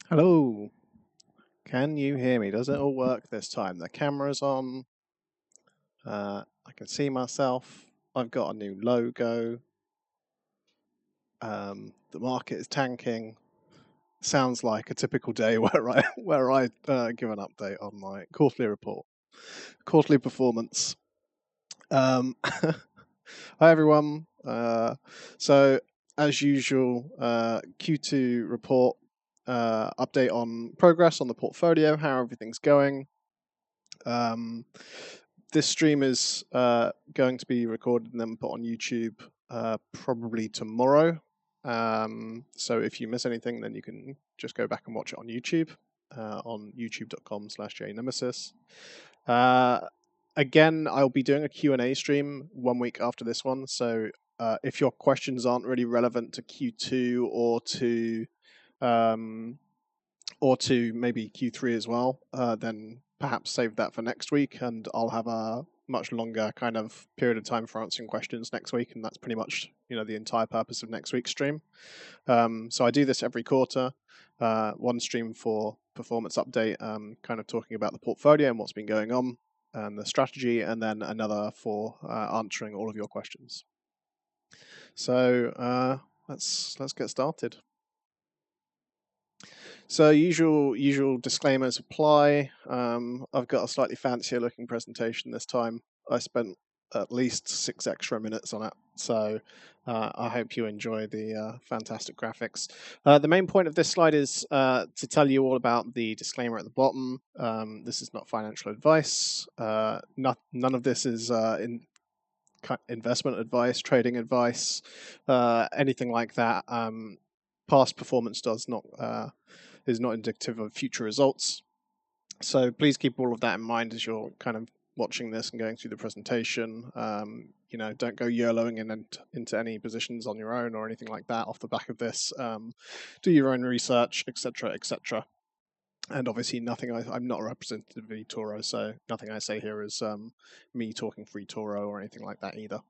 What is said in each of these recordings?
Hello, can you hear me? Does it all work this time? The camera's on. I can see myself. I've got a new logo. The market is tanking. Sounds like a typical day where I give an update on my quarterly report, quarterly performance. Hi everyone. So as usual, Q2 report, update on progress on the portfolio, how everything's going. This stream is going to be recorded and then put on YouTube probably tomorrow. So if you miss anything, then you can just go back and watch it on YouTube, on youtube.com/Jaynemesis. Again, I'll be doing a Q&A stream 1 week after this one. So if your questions aren't really relevant to Q2 or to maybe Q3 as well, then perhaps save that for next week, and I'll have a much longer kind of period of time for answering questions next week, and that's pretty much the entire purpose of next week's stream. So I do this every quarter, one stream for performance update, kind of talking about the portfolio and what's been going on and the strategy, and then another for answering all of your questions. So let's get started. So usual disclaimers apply. I've got a slightly fancier looking presentation this time. I spent at least 6 extra minutes on it, so I hope you enjoy the fantastic graphics. The main point of this slide is to tell you all about the disclaimer at the bottom. This is not financial advice. None of this is investment advice, trading advice, anything like that. Past performance is not indicative of future results. So please keep all of that in mind as you're kind of watching this and going through the presentation. Don't go YOLOing into any positions on your own or anything like that off the back of this. Do your own research, etc., etc. And obviously, I'm not a representative of eToro, so nothing I say here is me talking for eToro or anything like that either.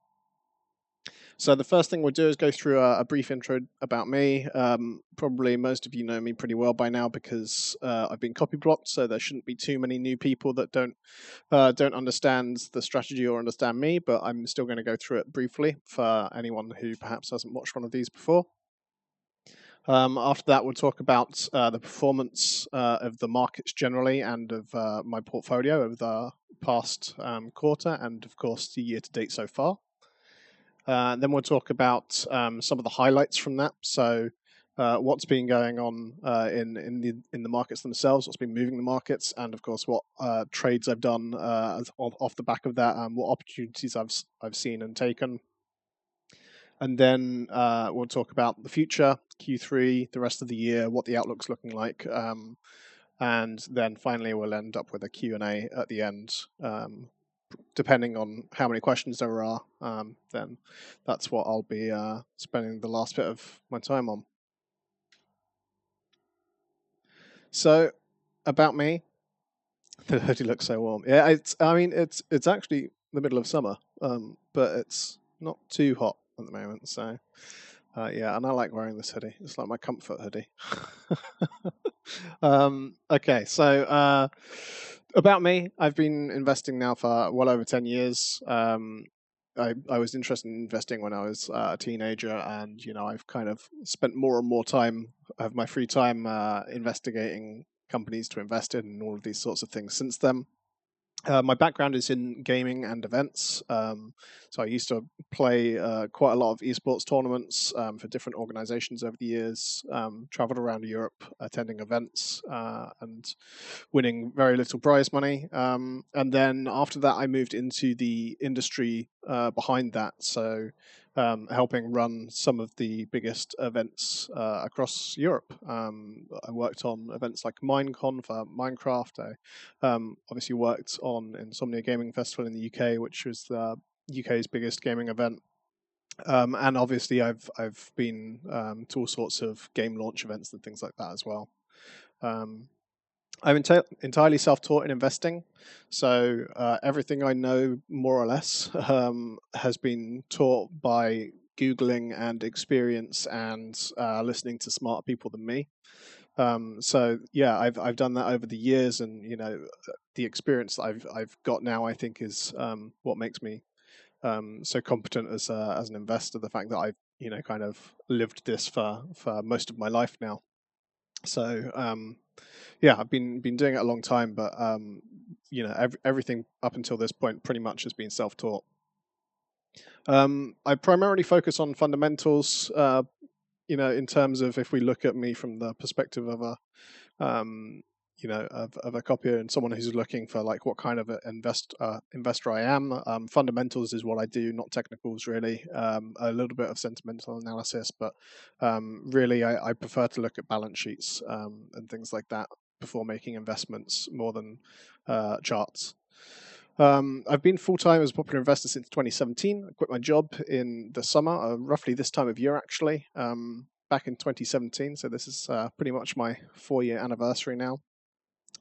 So the first thing we'll do is go through a brief intro about me. Probably most of you know me pretty well by now because I've been copy blocked, so there shouldn't be too many new people that don't understand the strategy or understand me, but I'm still going to go through it briefly for anyone who perhaps hasn't watched one of these before. After that, we'll talk about the performance of the markets generally and of my portfolio over the past quarter and, of course, the year to date so far. Then we'll talk about some of the highlights from that. So what's been going on in the markets themselves, what's been moving the markets, and of course what trades I've done off the back of that, and what opportunities I've seen and taken. And then we'll talk about the future, Q3, the rest of the year, what the outlook's looking like. And then finally we'll end up with a Q&A at the end. Depending on how many questions there are, then that's what I'll be spending the last bit of my time on. So, about me, the hoodie looks so warm. Yeah, it's actually the middle of summer, but it's not too hot at the moment. So, yeah, and I like wearing this hoodie. It's like my comfort hoodie. Okay, so about me, I've been investing now for well over 10 years. I was interested in investing when I was a teenager, and I've kind of spent more and more time of my free time investigating companies to invest in and all of these sorts of things since then. My background is in gaming and events. So I used to play quite a lot of esports tournaments for different organizations over the years, traveled around Europe attending events and winning very little prize money. And then after that, I moved into the industry behind that. So helping run some of the biggest events across Europe. I worked on events like Minecon for Minecraft. I obviously worked on Insomnia Gaming Festival in the UK, which was the UK's biggest gaming event. And obviously, I've been to all sorts of game launch events and things like that as well. I'm entirely self-taught in investing, so everything I know, more or less, has been taught by Googling and experience and listening to smarter people than me. So yeah, I've done that over the years, and the experience that I've got now, I think, is what makes me so competent as an investor. The fact that I've kind of lived this for most of my life now. So yeah, I've been doing it a long time, but everything up until this point pretty much has been self-taught. I primarily focus on fundamentals. In terms of, if we look at me from the perspective of a of a copier and someone who's looking for like what kind of investor I am. Fundamentals is what I do, not technicals really. A little bit of sentimental analysis, but really I prefer to look at balance sheets and things like that before making investments more than charts. I've been full-time as a popular investor since 2017. I quit my job in the summer, roughly this time of year actually, back in 2017. So this is pretty much my 4-year anniversary now.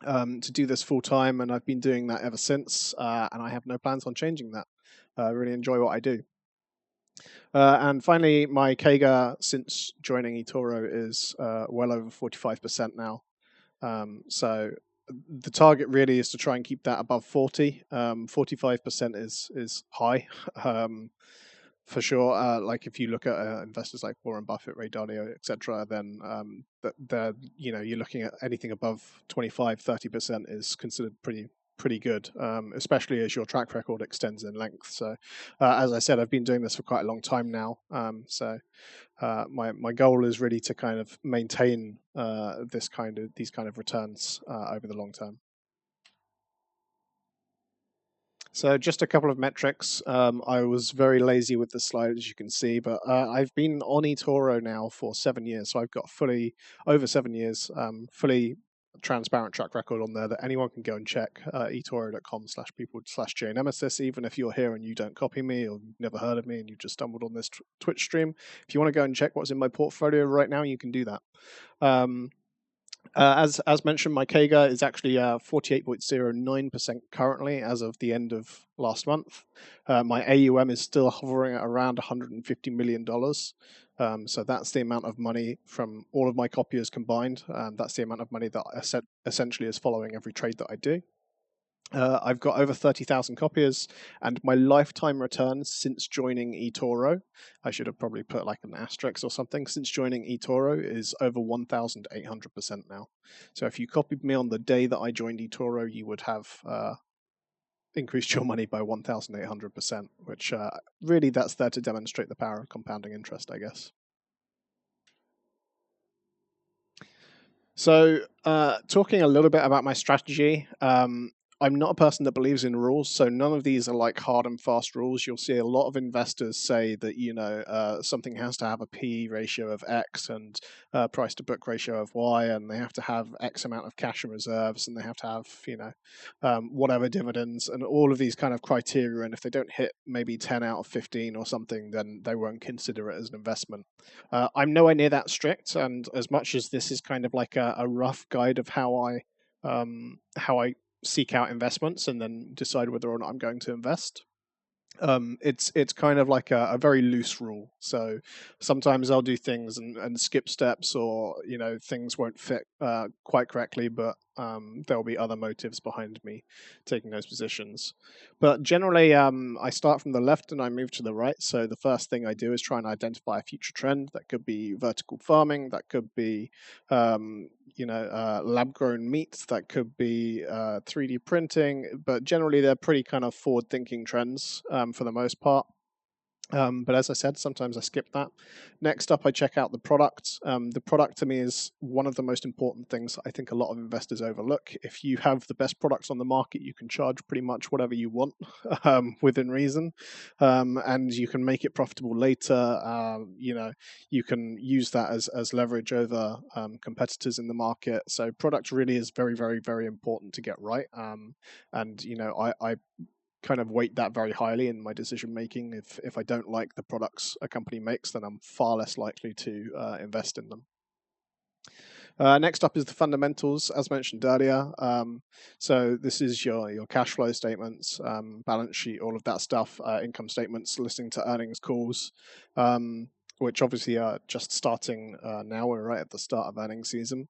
To do this full-time, and I've been doing that ever since, and I have no plans on changing that. I really enjoy what I do. And finally, my CAGR since joining eToro is well over 45% now. So the target really is to try and keep that above 40. 45% is high. For sure. Like if you look at investors like Warren Buffett, Ray Dalio, etc., then you're looking at anything above 25-30% is considered pretty good, especially as your track record extends in length. So as I said, I've been doing this for quite a long time now. So my goal is really to kind of maintain these kind of returns over the long term. So just a couple of metrics. I was very lazy with the slide, as you can see, but I've been on eToro now for 7 years. So I've got over 7 years, fully transparent track record on there that anyone can go and check. eToro.com/people/Jaynemesis. Even if you're here and you don't copy me or you've never heard of me and you just stumbled on this Twitch stream, if you want to go and check what's in my portfolio right now, you can do that. As mentioned, my CAGR is actually 48.09% currently as of the end of last month. My AUM is still hovering at around $150 million. So that's the amount of money from all of my copiers combined. That's the amount of money that essentially is following every trade that I do. I've got over 30,000 copiers, and my lifetime returns since joining eToro, I should have probably put like an asterisk or something, since joining eToro is over 1,800% now. So if you copied me on the day that I joined eToro, you would have increased your money by 1,800%, which really that's there to demonstrate the power of compounding interest, I guess. So talking a little bit about my strategy, I'm not a person that believes in rules, so none of these are like hard and fast rules. You'll see a lot of investors say that something has to have a P ratio of X and price to book ratio of Y, and they have to have X amount of cash and reserves, and they have to have whatever dividends and all of these kind of criteria. And if they don't hit maybe 10 out of 15 or something, then they won't consider it as an investment. I'm nowhere near that strict, and as much as this is kind of like a rough guide of how I seek out investments and then decide whether or not I'm going to invest. It's kind of like a very loose rule. So sometimes I'll do things and skip steps, or things won't fit quite correctly, but there'll be other motives behind me taking those positions. But generally, I start from the left and I move to the right. So the first thing I do is try and identify a future trend. That could be vertical farming, that could be lab-grown meats, that could be 3D printing, but generally they're pretty kind of forward-thinking trends for the most part. But as I said, sometimes I skip that. Next up, I check out the product. The product to me is one of the most important things I think a lot of investors overlook. If you have the best products on the market, you can charge pretty much whatever you want within reason, and you can make it profitable later. You can use that as leverage over competitors in the market. So product really is very, very, very important to get right. And I kind of weight that very highly in my decision making. If I don't like the products a company makes, then I'm far less likely to invest in them. Next up is the fundamentals, as mentioned earlier. So this is your cash flow statements, balance sheet, all of that stuff, income statements, listening to earnings calls, which obviously are just starting now. We're right at the start of earnings season.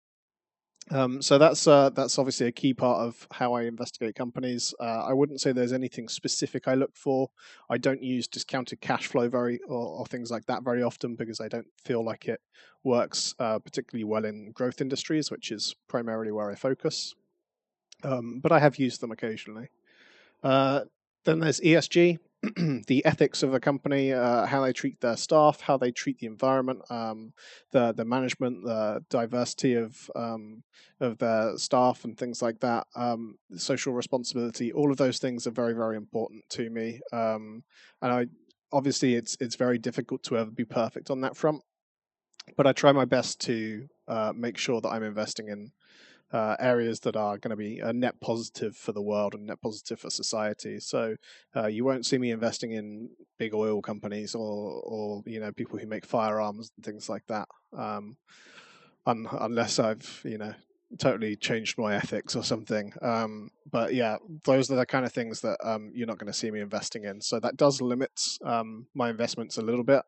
So that's obviously a key part of how I investigate companies. I wouldn't say there's anything specific I look for. I don't use discounted cash flow or things like that very often because I don't feel like it works particularly well in growth industries, which is primarily where I focus. But I have used them occasionally. Uh, then there's ESG, the ethics of a company, how they treat their staff, how they treat the environment, the management, the diversity of their staff, and things like that. Social responsibility, all of those things are very, very important to me. And I obviously it's very difficult to ever be perfect on that front, but I try my best to make sure that I'm investing in areas that are going to be a net positive for the world and net positive for society. So you won't see me investing in big oil companies or people who make firearms and things like that, unless I've totally changed my ethics or something. But yeah, those are the kind of things that you're not going to see me investing in. So that does limit my investments a little bit.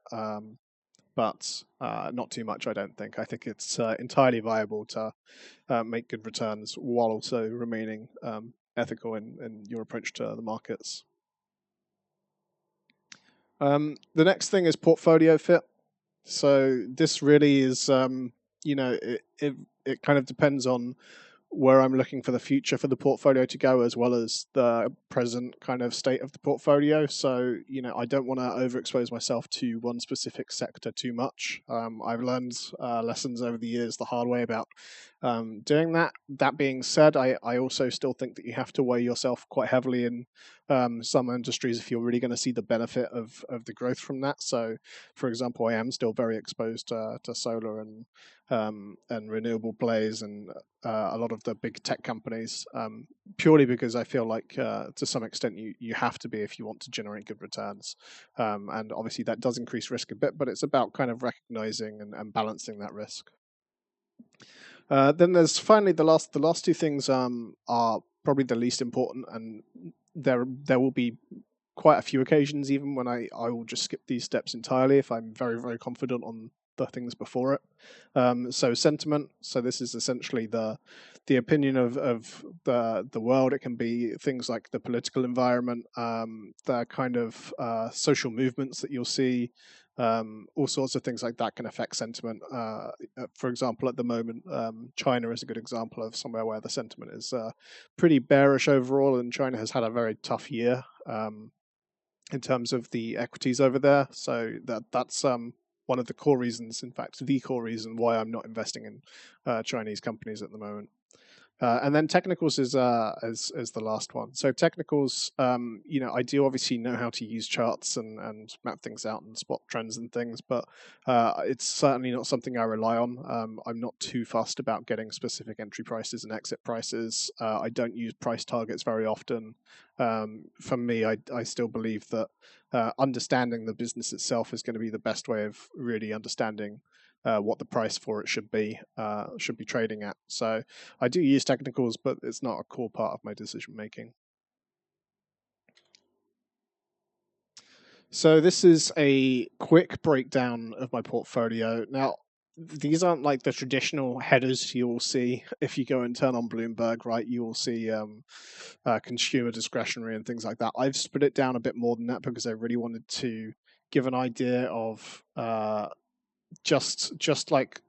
But not too much, I don't think. I think it's entirely viable to make good returns while also remaining ethical in your approach to the markets. The next thing is portfolio fit. So this really is, it kind of depends on where I'm looking for the future for the portfolio to go, as well as the present kind of state of the portfolio. So, I don't want to overexpose myself to one specific sector too much. I've learned lessons over the years the hard way about doing that. That being said, I also still think that you have to weigh yourself quite heavily in some industries if you're really going to see the benefit of the growth from that. So, for example, I am still very exposed to solar and renewable plays and a lot of the big tech companies, purely because I feel like to some extent you have to be if you want to generate good returns. And obviously that does increase risk a bit, but it's about kind of recognizing and balancing that risk. Then there's finally the last two things are probably the least important, and there will be quite a few occasions even when I will just skip these steps entirely if I'm very, very confident on the things before it. So sentiment. So this is essentially the opinion of the world. It can be things like the political environment, the kind of social movements that you'll see. All sorts of things like that can affect sentiment. For example, at the moment, China is a good example of somewhere where the sentiment is pretty bearish overall, and China has had a very tough year in terms of the equities over there. So that's one of the core reasons, in fact, the core reason why I'm not investing in Chinese companies at the moment. And then technicals is the last one. So technicals, I do obviously know how to use charts and map things out and spot trends and things, but it's certainly not something I rely on. I'm not too fussed about getting specific entry prices and exit prices. I don't use price targets very often. For me, I still believe that understanding the business itself is going to be the best way of really understanding what the price for it should be trading at. So I do use technicals, but it's not a core part of my decision making. So this is a quick breakdown of my portfolio. Now, these aren't like the traditional headers you will see if you go and turn on Bloomberg, right? You will see consumer discretionary and things like that. I've split it down a bit more than that because I really wanted to give an idea of just like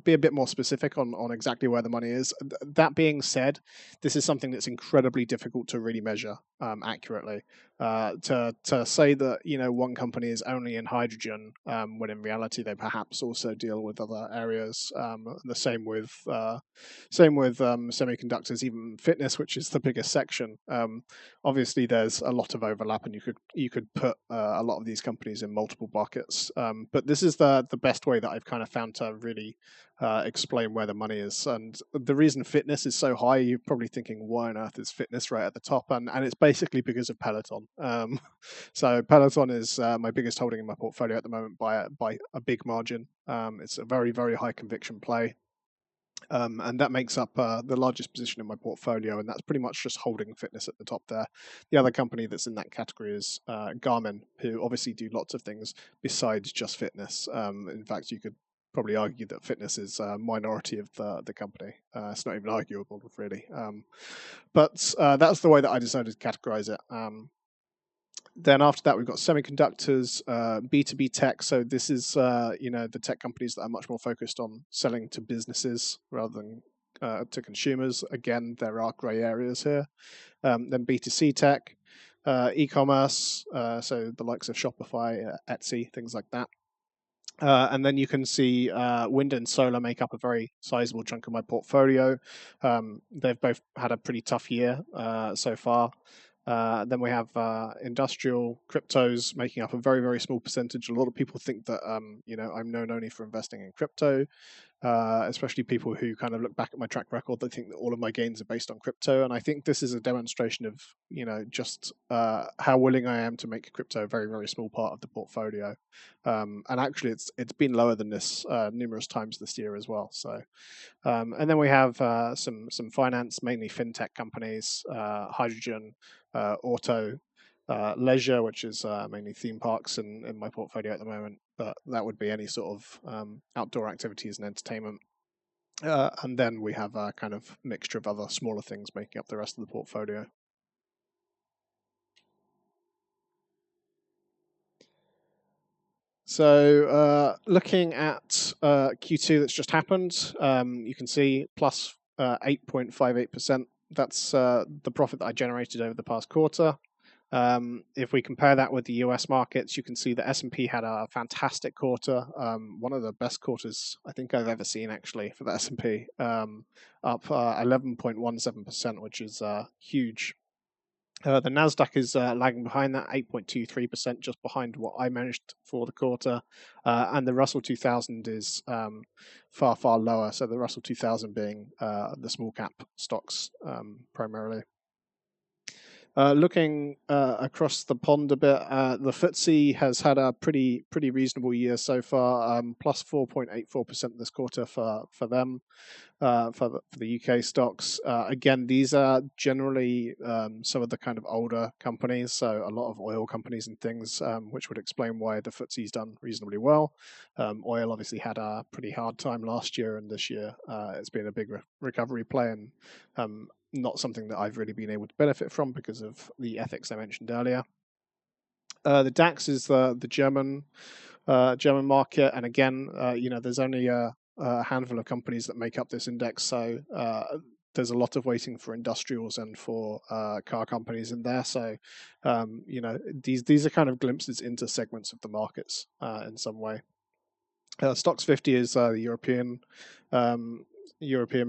be a bit more specific on exactly where the money is. That being said, this is something that's incredibly difficult to really measure accurately. To say that one company is only in hydrogen when in reality they perhaps also deal with other areas. The same with semiconductors, even fitness, which is the biggest section. Obviously, there's a lot of overlap, and you could put a lot of these companies in multiple buckets. But this is the best way that I've kind of found to really explain where the money is. And the reason fitness is so high, you're probably thinking, why on earth is fitness right at the top? And it's basically because of Peloton. So Peloton is my biggest holding in my portfolio at the moment by a big margin. It's a very, very high conviction play. And that makes up the largest position in my portfolio, and that's pretty much just holding fitness at the top there. The other company that's in that category is Garmin, who obviously do lots of things besides just fitness. In fact, you could probably argue that fitness is a minority of the company. It's not even arguable, really. But that's the way that I decided to categorize it. Then after that, we've got semiconductors, B2B tech. So this is, the tech companies that are much more focused on selling to businesses rather than to consumers. Again, there are grey areas here. Then B2C tech, e-commerce, so the likes of Shopify, Etsy, things like that. And then you can see wind and solar make up a very sizable chunk of my portfolio. They've both had a pretty tough year so far. Then we have industrial cryptos making up a very, very small percentage. A lot of people think that I'm known only for investing in crypto, especially people who kind of look back at my track record. They think that all of my gains are based on crypto, and I think this is a demonstration of just how willing I am to make crypto a very, very small part of the portfolio. And actually, it's been lower than this numerous times this year as well. So. And then we have some finance, mainly fintech companies, hydrogen, auto, leisure, which is mainly theme parks in my portfolio at the moment. But that would be any sort of outdoor activities and entertainment. And then we have a kind of mixture of other smaller things making up the rest of the portfolio. So looking at Q2 that's just happened, you can see plus 8.58%. That's the profit that I generated over the past quarter. If we compare that with the US markets, you can see the S&P had a fantastic quarter, one of the best quarters I think I've ever seen actually for the S&P, up 11.17%, which is huge. The Nasdaq is lagging behind that, 8.23%, just behind what I managed for the quarter, and the Russell 2000 is far, far lower. So the Russell 2000 being the small cap stocks primarily. Looking across the pond a bit, the FTSE has had a pretty reasonable year so far, plus 4.84% this quarter for them. For the UK stocks. Again, these are generally some of the kind of older companies, so a lot of oil companies and things, which would explain why the FTSE's done reasonably well. Oil obviously had a pretty hard time last year, and this year it's been a big recovery play, and not something that I've really been able to benefit from because of the ethics I mentioned earlier. The DAX is the German market, and again, there's only a handful of companies that make up this index, so there's a lot of waiting for industrials and for car companies in there. So, these are kind of glimpses into segments of the markets in some way. Stocks 50 is the European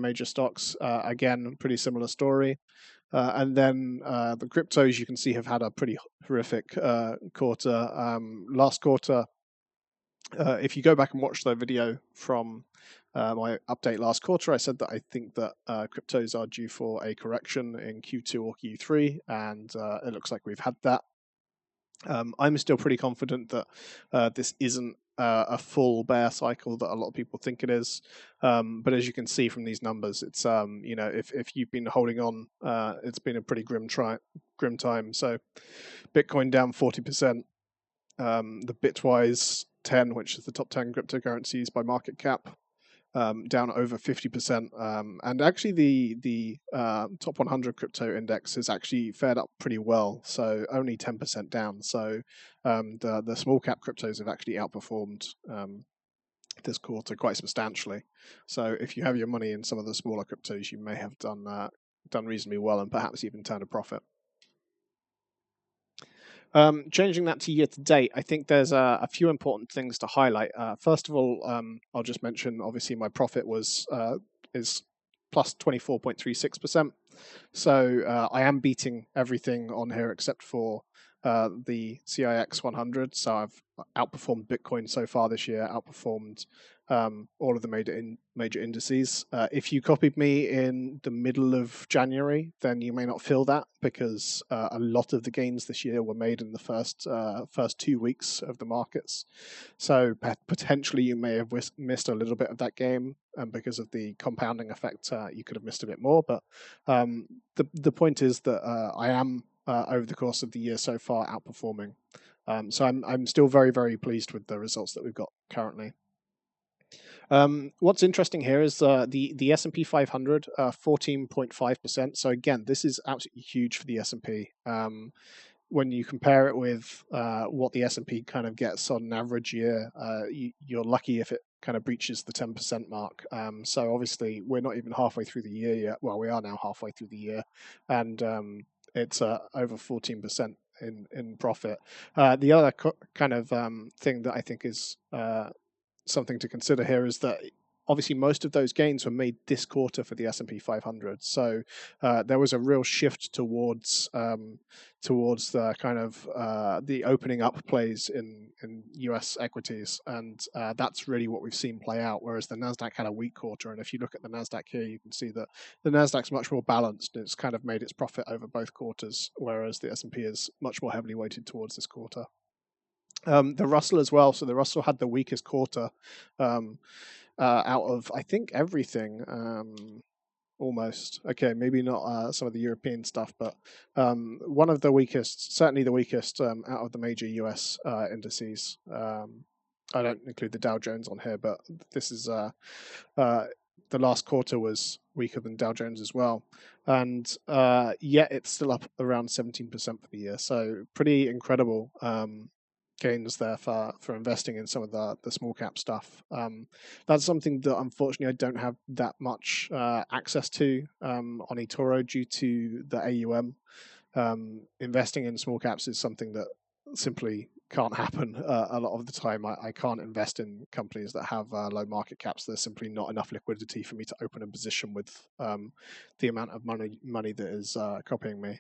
major stocks. Again, pretty similar story. And then the cryptos you can see have had a pretty horrific quarter. Last quarter, if you go back and watch the video from my update last quarter, I said that I think that cryptos are due for a correction in Q2 or Q3, and it looks like we've had that. I'm still pretty confident that this isn't a full bear cycle that a lot of people think it is. But as you can see from these numbers, it's if you've been holding on, it's been a pretty grim time. So Bitcoin down 40%, the Bitwise 10, which is the top 10 cryptocurrencies by market cap, down over 50%. And actually the top 100 crypto index has actually fared up pretty well, so only 10% down. So the small cap cryptos have actually outperformed this quarter quite substantially. So if you have your money in some of the smaller cryptos, you may have done reasonably well and perhaps even turned a profit. Changing that to year to date, I think there's a few important things to highlight. First of all, I'll just mention, obviously, my profit is plus 24.36%. So I am beating everything on here except for the CIX 100. So I've outperformed Bitcoin so far this year, outperformed all of the major indices. If you copied me in the middle of January, then you may not feel that because a lot of the gains this year were made in the first 2 weeks of the markets. So potentially you may have missed a little bit of that game, and because of the compounding effect, you could have missed a bit more. But the point is that I am over the course of the year so far outperforming. So I'm still very, very pleased with the results that we've got currently. What's interesting here is the S&P 500, 14.5%. So again, this is absolutely huge for the S&P. When you compare it with what the S&P kind of gets on an average year, you're lucky if it kind of breaches the 10% mark. So obviously, we're not even halfway through the year yet. Well, we are now halfway through the year, and it's over 14% in profit. The other kind of thing that I think is something to consider here is that obviously most of those gains were made this quarter for the S&P 500. So there was a real shift towards the kind of the opening up plays in US equities, and that's really what we've seen play out. Whereas the Nasdaq had a weak quarter, and if you look at the Nasdaq here, you can see that the Nasdaq's much more balanced. It's kind of made its profit over both quarters, whereas the S&P is much more heavily weighted towards this quarter. The Russell as well. So the Russell had the weakest quarter out of, I think, everything. Almost. Okay, maybe not some of the European stuff, but one of the weakest, certainly the weakest out of the major US indices. I don't include the Dow Jones on here, but this is the last quarter was weaker than Dow Jones as well. And yet it's still up around 17% for the year. So pretty incredible gains there for investing in some of the small cap stuff. That's something that unfortunately I don't have that much access to on eToro due to the AUM. Investing in small caps is something that simply can't happen a lot of the time. I can't invest in companies that have low market caps. There's simply not enough liquidity for me to open a position with the amount of money that is copying me.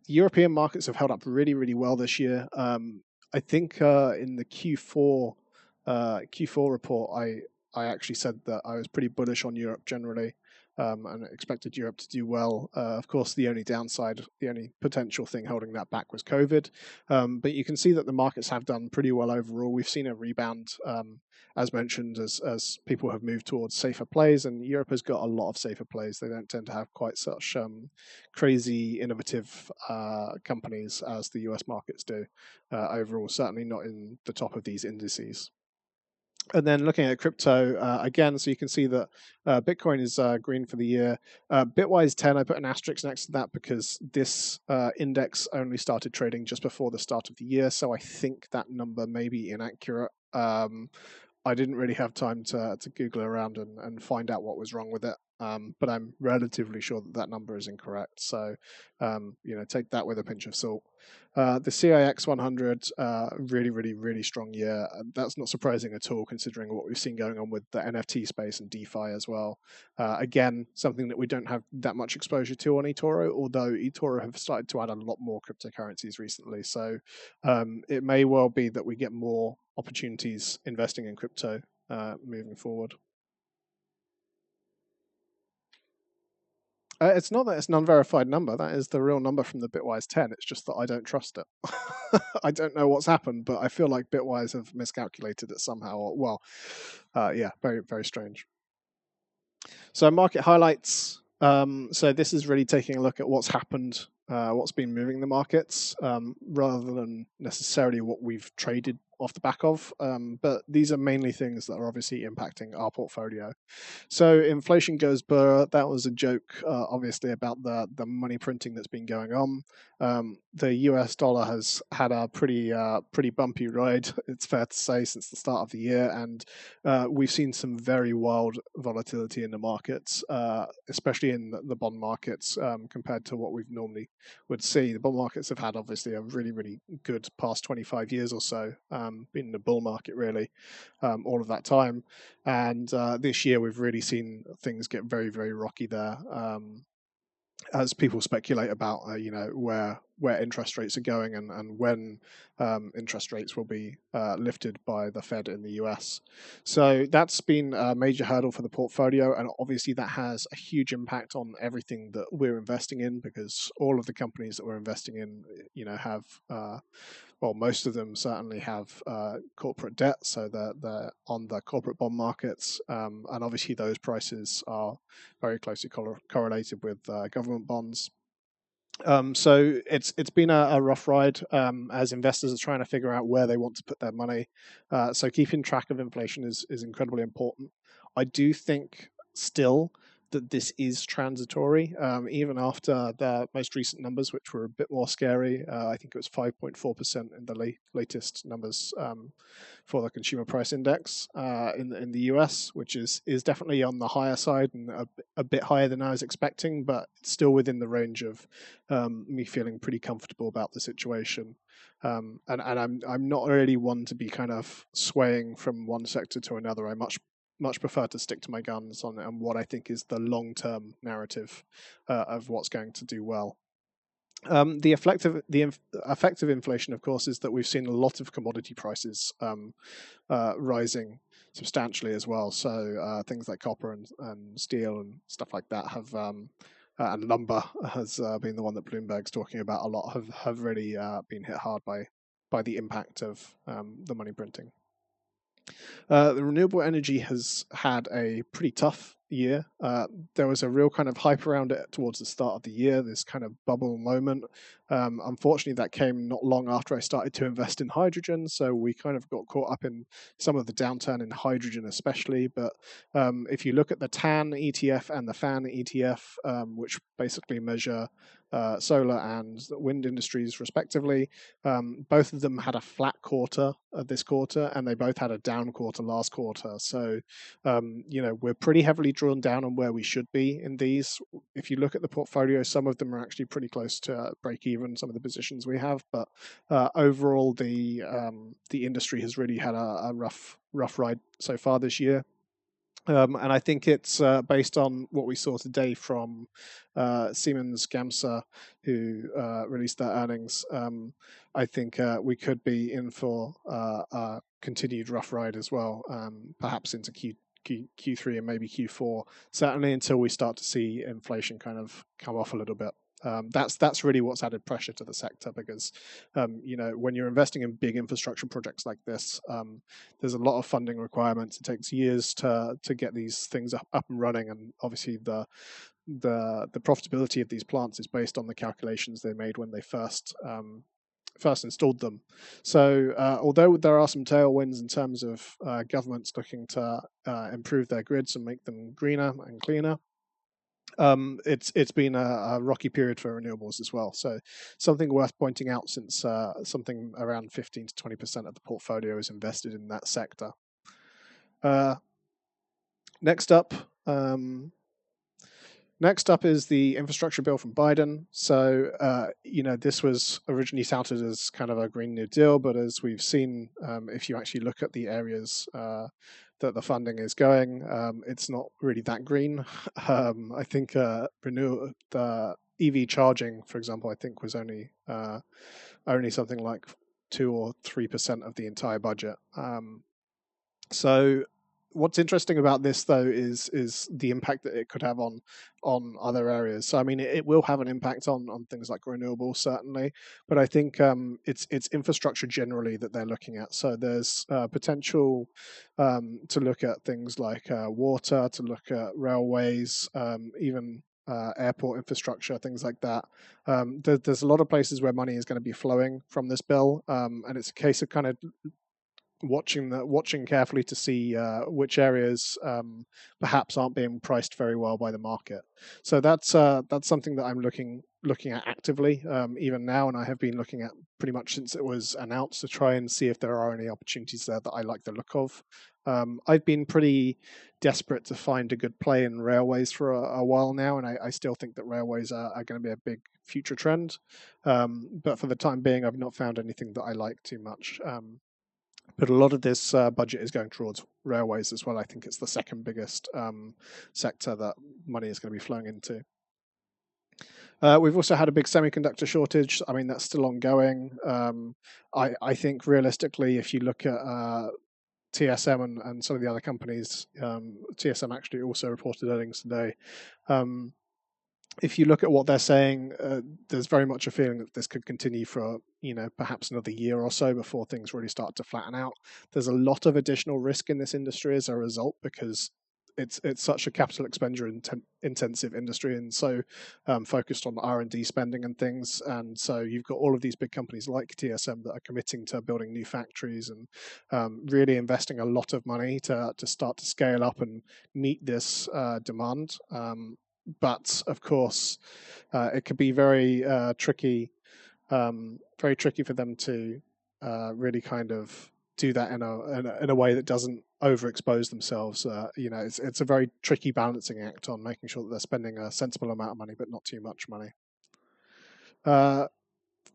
European markets have held up really, really well this year. I think in the Q4 report, I actually said that I was pretty bullish on Europe generally, and expected Europe to do well. Of course, the only downside, the only potential thing holding that back was COVID. But you can see that the markets have done pretty well overall. We've seen a rebound, as mentioned, as people have moved towards safer plays, and Europe has got a lot of safer plays. They don't tend to have quite such crazy innovative companies as the US markets do overall, certainly not in the top of these indices. And then looking at crypto again, so you can see that Bitcoin is green for the year. Bitwise 10, I put an asterisk next to that because this index only started trading just before the start of the year, so I think that number may be inaccurate. I didn't really have time to Google around and find out what was wrong with it. But I'm relatively sure that number is incorrect. So, take that with a pinch of salt. The CIX 100, really, really, really strong year. That's not surprising at all, considering what we've seen going on with the NFT space and DeFi as well. Again, something that we don't have that much exposure to on eToro, although eToro have started to add a lot more cryptocurrencies recently. So it may well be that we get more opportunities investing in crypto moving forward. It's not that it's an unverified number. That is the real number from the Bitwise 10. It's just that I don't trust it. I don't know what's happened, but I feel like Bitwise have miscalculated it somehow. Well, yeah, very, very strange. So market highlights. So this is really taking a look at what's happened, what's been moving the markets, rather than necessarily what we've traded off the back of. But these are mainly things that are obviously impacting our portfolio. So inflation goes burr. That was a joke, obviously, about the money printing that's been going on. The US dollar has had a pretty bumpy ride, it's fair to say, since the start of the year, and we've seen some very wild volatility in the markets, especially in the bond markets, compared to what we've normally would see. The bond markets have had obviously a really, really good past 25 years or so, been in the bull market really all of that time, and this year we've really seen things get very, very rocky there, as people speculate about where interest rates are going and when interest rates will be lifted by the Fed in the US. So that's been a major hurdle for the portfolio, and obviously that has a huge impact on everything that we're investing in, because all of the companies that we're investing in, have well, most of them certainly have corporate debt, so they're on the corporate bond markets, and obviously those prices are very closely correlated with government bonds. So it's been a rough ride as investors are trying to figure out where they want to put their money. So keeping track of inflation is incredibly important. I do think still that this is transitory, even after the most recent numbers, which were a bit more scary. I think it was 5.4% in the latest numbers for the consumer price index in the US, which is definitely on the higher side and a bit higher than I was expecting, but it's still within the range of me feeling pretty comfortable about the situation. And I'm not really one to be kind of swaying from one sector to another. I much prefer to stick to my guns on what I think is the long term narrative of what's going to do well. The effect of inflation, of course, is that we've seen a lot of commodity prices rising substantially as well. So things like copper and steel and stuff like that have, and lumber has been the one that Bloomberg's talking about a lot, have really been hit hard by the impact of the money printing. The renewable energy has had a pretty tough year. There was a real kind of hype around it towards the start of the year, this kind of bubble moment. Unfortunately, that came not long after I started to invest in hydrogen, so we kind of got caught up in some of the downturn in hydrogen, especially. But if you look at the TAN ETF and the FAN ETF, which basically measure solar and wind industries respectively, both of them had a flat quarter this quarter, and they both had a down quarter last quarter. So, we're pretty heavily drawn down on where we should be in these. If you look at the portfolio, some of them are actually pretty close to break even, some of the positions we have, but overall the industry has really had a rough ride so far this year. And I think it's based on what we saw today from Siemens Gamsa, who released their earnings. I think we could be in for a continued rough ride as well, perhaps into Q3 and maybe Q4, certainly until we start to see inflation kind of come off a little bit. That's really what's added pressure to the sector, because when you're investing in big infrastructure projects like this, there's a lot of funding requirements. It takes years to get these things up and running, and obviously the profitability of these plants is based on the calculations they made when they first installed them. So although there are some tailwinds in terms of governments looking to improve their grids and make them greener and cleaner, it's been a rocky period for renewables as well. So something worth pointing out, since something around 15 to 20% of the portfolio is invested in that sector. Next up is the infrastructure bill from Biden. So, this was originally touted as kind of a Green New Deal, but as we've seen, if you actually look at the areas that the funding is going, it's not really that green. I think the EV charging, for example, I think was only something like 2 or 3% of the entire budget. So what's interesting about this, though, is the impact that it could have on other areas. So I mean, it will have an impact on things like renewables, certainly, but I think it's infrastructure generally that they're looking at. So there's potential to look at things like water, to look at railways, even airport infrastructure, things like that. There's a lot of places where money is going to be flowing from this bill, and it's a case of kind of watching carefully to see which areas perhaps aren't being priced very well by the market. So that's something that I'm looking at actively even now, and I have been looking at pretty much since it was announced, to try and see if there are any opportunities there that I like the look of. I've been pretty desperate to find a good play in railways for a while now, and I still think that railways are going to be a big future trend. But for the time being, I've not found anything that I like too much. But a lot of this budget is going towards railways as well. I think it's the second biggest sector that money is going to be flowing into. We've also had a big semiconductor shortage. I mean, that's still ongoing. I think realistically, if you look at TSM and some of the other companies, TSM actually also reported earnings today. If you look at what they're saying, there's very much a feeling that this could continue for, perhaps another year or so before things really start to flatten out. There's a lot of additional risk in this industry as a result, because it's such a capital expenditure intensive industry, and so focused on R&D spending and things. And so you've got all of these big companies like TSM that are committing to building new factories and really investing a lot of money to start to scale up and meet this demand. But of course, it could be very tricky for them to really kind of do that in a way that doesn't overexpose themselves. It's a very tricky balancing act on making sure that they're spending a sensible amount of money, but not too much money.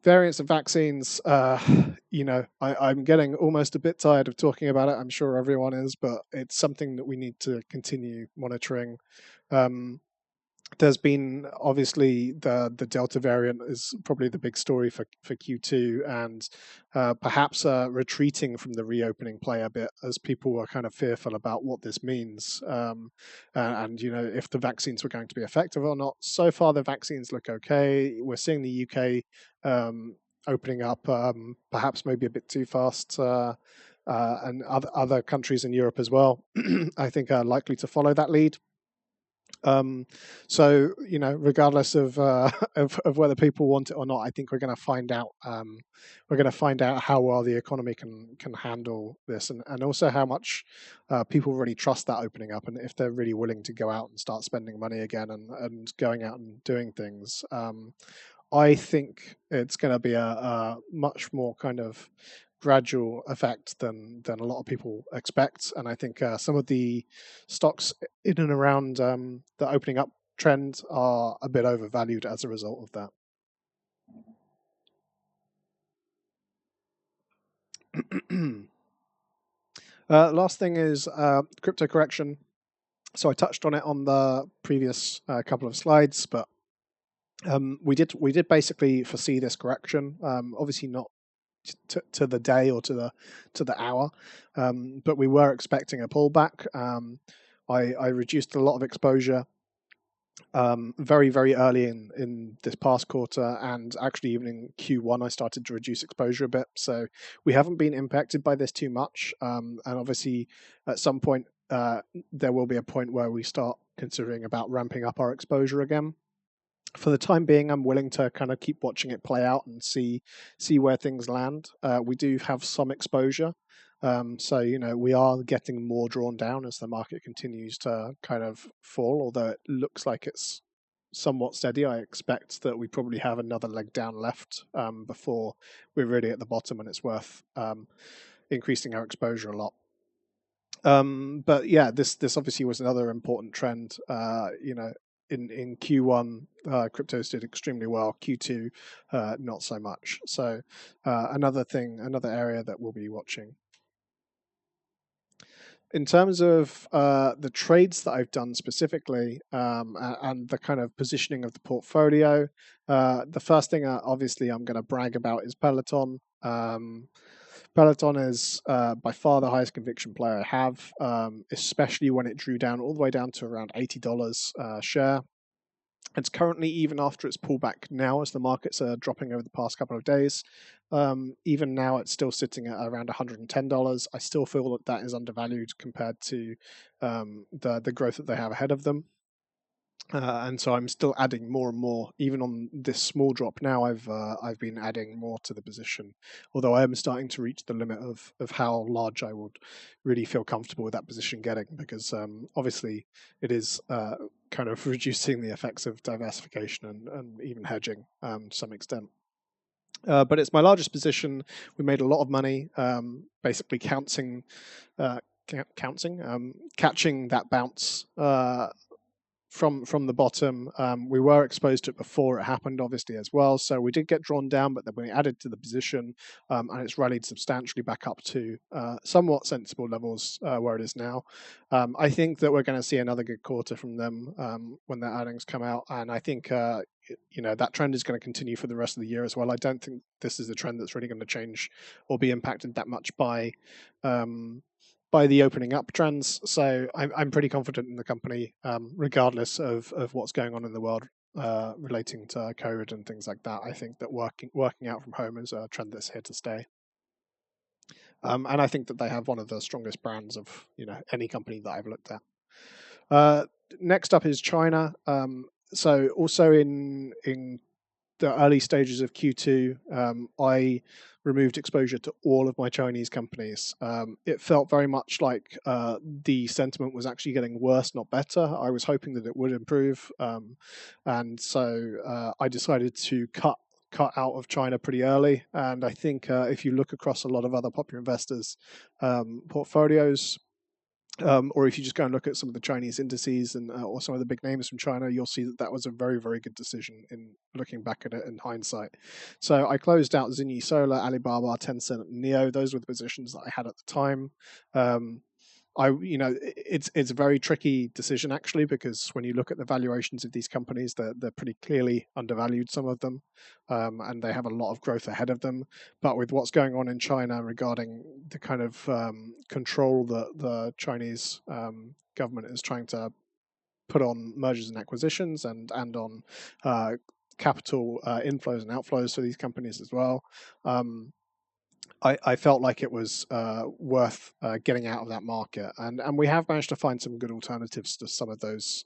Variants of vaccines, I'm getting almost a bit tired of talking about it. I'm sure everyone is, but it's something that we need to continue monitoring. There's been obviously the Delta variant is probably the big story for Q2, and perhaps retreating from the reopening play a bit as people were kind of fearful about what this means, and if the vaccines were going to be effective or not. So far, the vaccines look okay. We're seeing the UK opening up, perhaps maybe a bit too fast. And other countries in Europe as well, I think, are likely to follow that lead. So regardless of whether people want it or not, I think we're going to find out. We're going to find out how well the economy can handle this, and also how much people really trust that opening up, and if they're really willing to go out and start spending money again and going out and doing things. I think it's going to be a much more kind of gradual effect than a lot of people expect, and I think some of the stocks in and around the opening up trend are a bit overvalued as a result of that. Last thing is crypto correction. So I touched on it on the previous couple of slides, but we did basically foresee this correction. Obviously not to the day or to the hour, but we were expecting a pullback. I reduced a lot of exposure very, very early in this past quarter, and actually even in Q1 I started to reduce exposure a bit. So we haven't been impacted by this too much, and obviously at some point there will be a point where we start considering about ramping up our exposure again. For the time being, I'm willing to kind of keep watching it play out and see where things land. We do have some exposure, so we are getting more drawn down as the market continues to kind of fall. Although it looks like it's somewhat steady, I expect that we probably have another leg down left before we're really at the bottom, and it's worth increasing our exposure a lot. But yeah, this obviously was another important trend. In Q1, cryptos did extremely well. Q2, not so much. So another area that we'll be watching. In terms of the trades that I've done specifically and the kind of positioning of the portfolio, the first thing obviously I'm going to brag about is Peloton. Peloton is by far the highest conviction player I have, especially when it drew down all the way down to around $80 a share. It's currently, even after its pullback now, as the markets are dropping over the past couple of days, even now it's still sitting at around $110. I still feel that is undervalued compared to the growth that they have ahead of them. And so I'm still adding more and more. Even on this small drop now, I've been adding more to the position. Although I am starting to reach the limit of how large I would really feel comfortable with that position getting, because obviously it is kind of reducing the effects of diversification and even hedging to some extent. But it's my largest position. We made a lot of money, basically catching that bounce from the bottom. We were exposed to it before it happened, obviously, as well. So we did get drawn down, but then we added to the position, and it's rallied substantially back up to somewhat sensible levels where it is now. I think that we're going to see another good quarter from them when their earnings come out, and I think that trend is going to continue for the rest of the year as well. I don't think this is a trend that's really going to change or be impacted that much by the opening up trends. So I'm pretty confident in the company, regardless of what's going on in the world relating to COVID and things like that. I think that working out from home is a trend that's here to stay. And I think that they have one of the strongest brands of any company that I've looked at. Next up is China. So also in the early stages of Q2, I removed exposure to all of my Chinese companies. It felt very much like the sentiment was actually getting worse, not better. I was hoping that it would improve, and so I decided to cut out of China pretty early. And I think if you look across a lot of other popular investors' portfolios, or if you just go and look at some of the Chinese indices and or some of the big names from China, you'll see that that was a very, very good decision in looking back at it in hindsight. So I closed out Xinyi Solar, Alibaba, Tencent, and Neo. Those were the positions that I had at the time. It's a very tricky decision actually, because when you look at the valuations of these companies, they're pretty clearly undervalued, some of them, and they have a lot of growth ahead of them. But with what's going on in China regarding the kind of control that the Chinese government is trying to put on mergers and acquisitions and on capital inflows and outflows for these companies as well. I felt like it was worth getting out of that market, and we have managed to find some good alternatives to some of those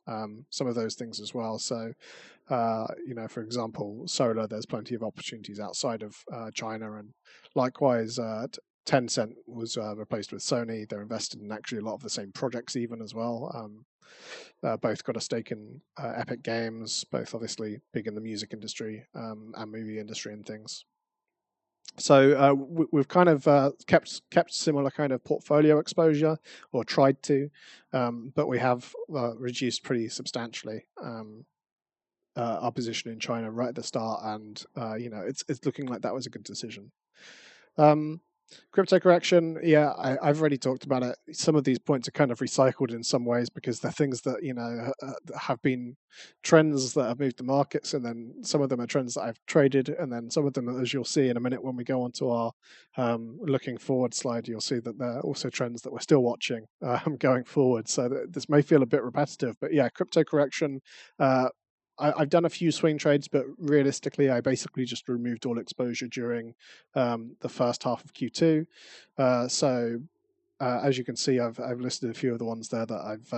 things as well. So, for example, solar, there's plenty of opportunities outside of China, and likewise, Tencent was replaced with Sony. They're invested in actually a lot of the same projects even as well. Both got a stake in Epic Games, both obviously big in the music industry and movie industry and things. So we've kind of kept similar kind of portfolio exposure, or tried to, but we have reduced pretty substantially our position in China right at the start, and it's looking like that was a good decision. Crypto correction, yeah, I've already talked about it. Some of these points are kind of recycled in some ways, because they're things that have been trends that have moved the markets, and then some of them are trends that I've traded, and then some of them, as you'll see in a minute when we go on to our looking forward slide, you'll see that they're also trends that we're still watching going forward. So this may feel a bit repetitive, but yeah, crypto correction. I've done a few swing trades, but realistically, I basically just removed all exposure during the first half of Q2. As you can see, I've listed a few of the ones there that I've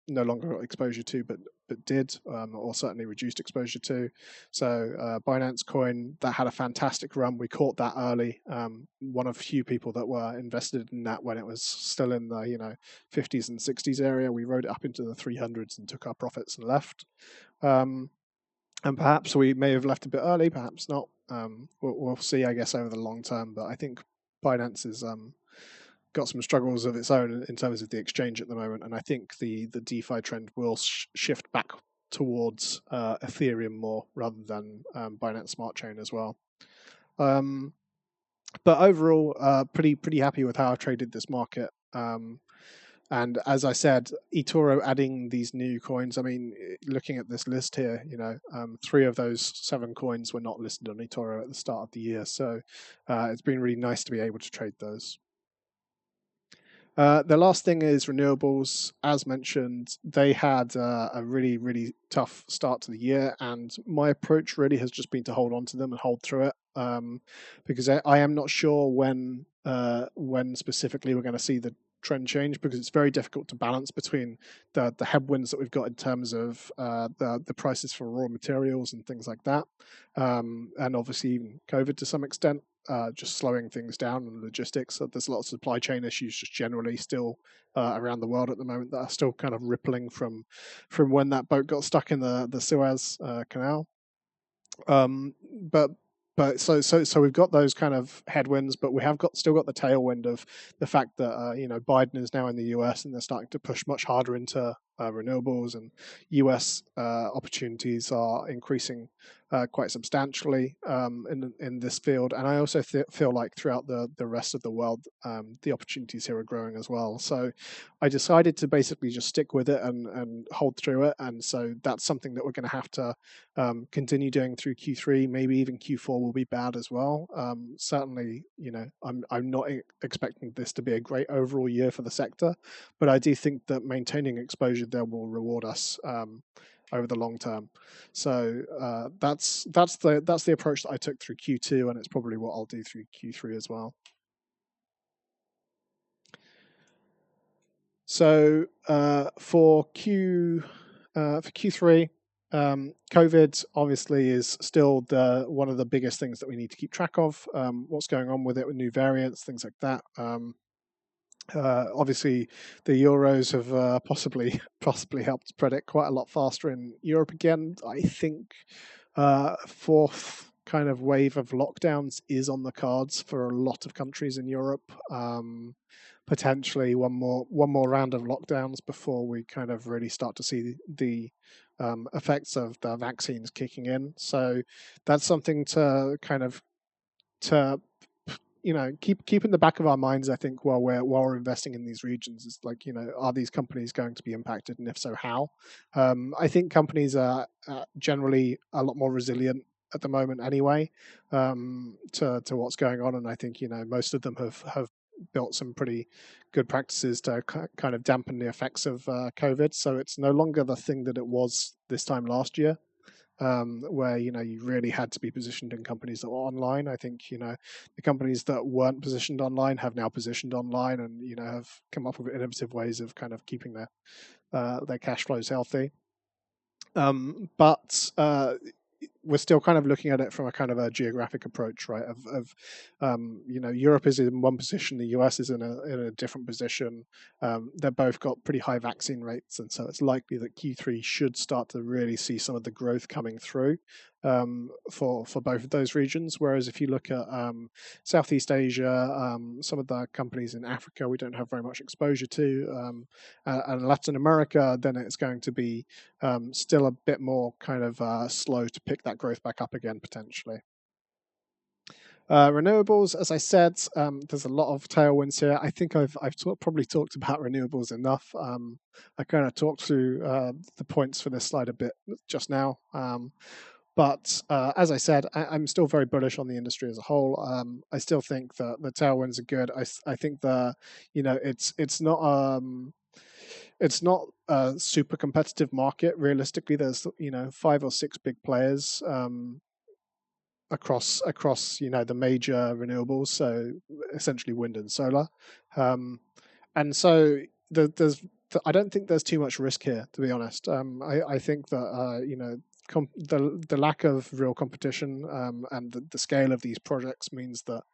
no longer got exposure to, but did, or certainly reduced exposure to. So Binance Coin, that had a fantastic run. We caught that early. One of few people that were invested in that when it was still in the 50s and 60s area. We rode it up into the 300s and took our profits and left. And perhaps we may have left a bit early, perhaps not. We'll see, I guess, over the long term. But I think Binance has got some struggles of its own in terms of the exchange at the moment, and I think the DeFi trend will shift back towards Ethereum more rather than Binance Smart Chain as well. But overall, pretty happy with how I've traded this market. And as I said, eToro adding these new coins. I mean, looking at this list here, 3 of those 7 coins were not listed on eToro at the start of the year. So it's been really nice to be able to trade those. The last thing is renewables. As mentioned, they had a really, really tough start to the year, and my approach really has just been to hold on to them and hold through it, because I am not sure when specifically we're going to see the trend change, because it's very difficult to balance between the headwinds that we've got in terms of the prices for raw materials and things like that, and obviously even COVID to some extent. Just slowing things down and logistics. So there's a lot of supply chain issues just generally still around the world at the moment that are still kind of rippling from when that boat got stuck in the Suez Canal. But so we've got those kind of headwinds, but we have still got the tailwind of the fact that Biden is now in the US and they're starting to push much harder into renewables, and US opportunities are increasing quite substantially in this field. And I also feel like throughout the rest of the world, the opportunities here are growing as well. So I decided to basically just stick with it and hold through it. And so that's something that we're going to have to continue doing through Q3. Maybe even Q4 will be bad as well. Certainly, I'm not expecting this to be a great overall year for the sector, but I do think that maintaining exposure there will reward us over the long term. So that's the approach that I took through Q2, and it's probably what I'll do through Q3 as well. So for Q3, COVID obviously is still one of the biggest things that we need to keep track of. What's going on with it, with new variants, things like that. Obviously, the Euros have possibly helped spread it quite a lot faster in Europe again. I think fourth kind of wave of lockdowns is on the cards for a lot of countries in Europe. Potentially one more round of lockdowns before we kind of really start to see the effects of the vaccines kicking in. So that's something to kind of to keep in the back of our minds. I think while we're investing in these regions, is like, are these companies going to be impacted, and if so, how? I think companies are generally a lot more resilient at the moment anyway, to what's going on, and I think most of them have built some pretty good practices to kind of dampen the effects of COVID. So it's no longer the thing that it was this time last year, where you really had to be positioned in companies that were online. I think the companies that weren't positioned online have now positioned online, and have come up with innovative ways of kind of keeping their cash flows healthy. But we're still kind of looking at it from a kind of a geographic approach, right? Europe is in one position, the US is in a different position. They've both got pretty high vaccine rates, and so it's likely that Q3 should start to really see some of the growth coming through for both of those regions. Whereas if you look at Southeast Asia, some of the companies in Africa we don't have very much exposure to, and Latin America, then it's going to be still a bit more kind of slow to pick that growth back up again potentially. Renewables, as I said, there's a lot of tailwinds here. I think I've probably talked about renewables enough. I kind of talked through the points for this slide a bit just now. But as I said, I'm still very bullish on the industry as a whole. I still think that the tailwinds are good. I think it's not a super competitive market. Realistically, there's 5 or 6 big players across the major renewables, so essentially wind and solar, and so I don't think there's too much risk here, to be honest. I think that the lack of real competition and the scale of these projects means that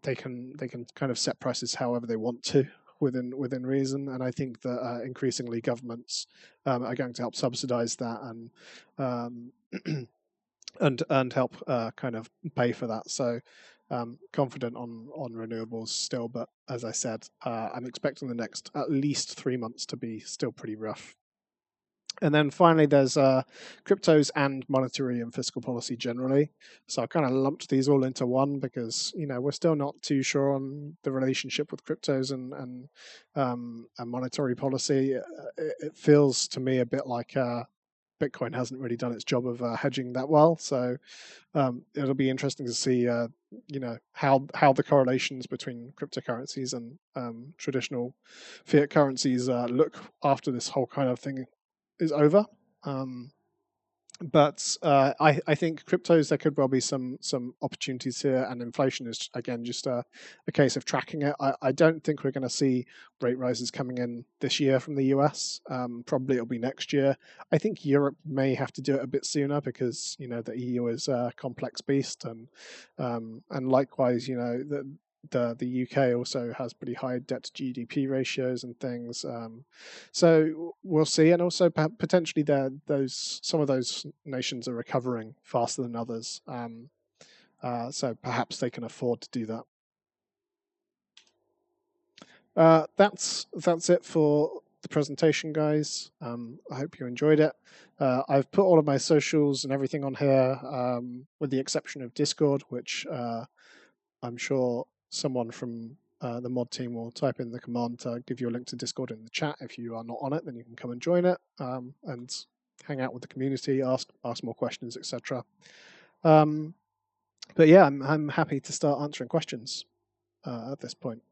they can kind of set prices however they want to within reason, and I think that increasingly governments are going to help subsidize that and help kind of pay for that. So confident on renewables still, but as I said, I'm expecting the next at least 3 months to be still pretty rough. And then finally, there's cryptos and monetary and fiscal policy generally. So I kind of lumped these all into one because we're still not too sure on the relationship with cryptos and monetary policy. It feels to me a bit like Bitcoin hasn't really done its job of hedging that well. So it'll be interesting to see how the correlations between cryptocurrencies and traditional fiat currencies look after this whole kind of thing is over. But I think cryptos, there could well be some opportunities here, and inflation is again just a case of tracking it. I don't think we're going to see rate rises coming in this year from the US. Probably it'll be next year. I think Europe may have to do it a bit sooner because the EU is a complex beast, and likewise the UK also has pretty high debt to GDP ratios and things. So we'll see, and also potentially some of those nations are recovering faster than others. So perhaps they can afford to do that. That's it for the presentation, guys. I hope you enjoyed it. I've put all of my socials and everything on here, with the exception of Discord, which I'm sure someone from the mod team will type in the command to give you a link to Discord in the chat. If you are not on it, then you can come and join it and hang out with the community, ask more questions, etc. But yeah, I'm happy to start answering questions at this point.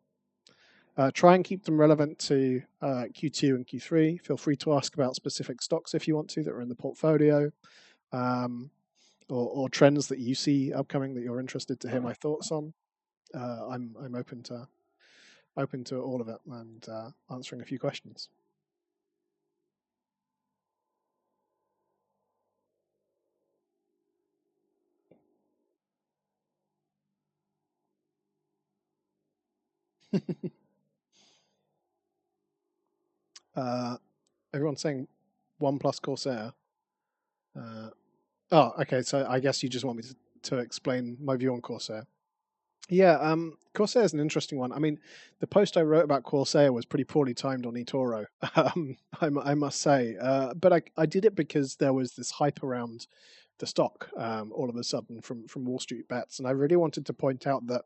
Try and keep them relevant to Q2 and Q3. Feel free to ask about specific stocks if you want to that are in the portfolio, or trends that you see upcoming that you're interested to hear my thoughts on. I'm open to open to all of it and answering a few questions. Everyone's saying OnePlus Corsair. Oh, okay. So I guess you just want me to explain my view on Corsair. Yeah, Corsair is an interesting one. I mean, the post I wrote about Corsair was pretty poorly timed on eToro, I must say. But I did it because there was this hype around the stock all of a sudden from Wall Street bets, and I really wanted to point out that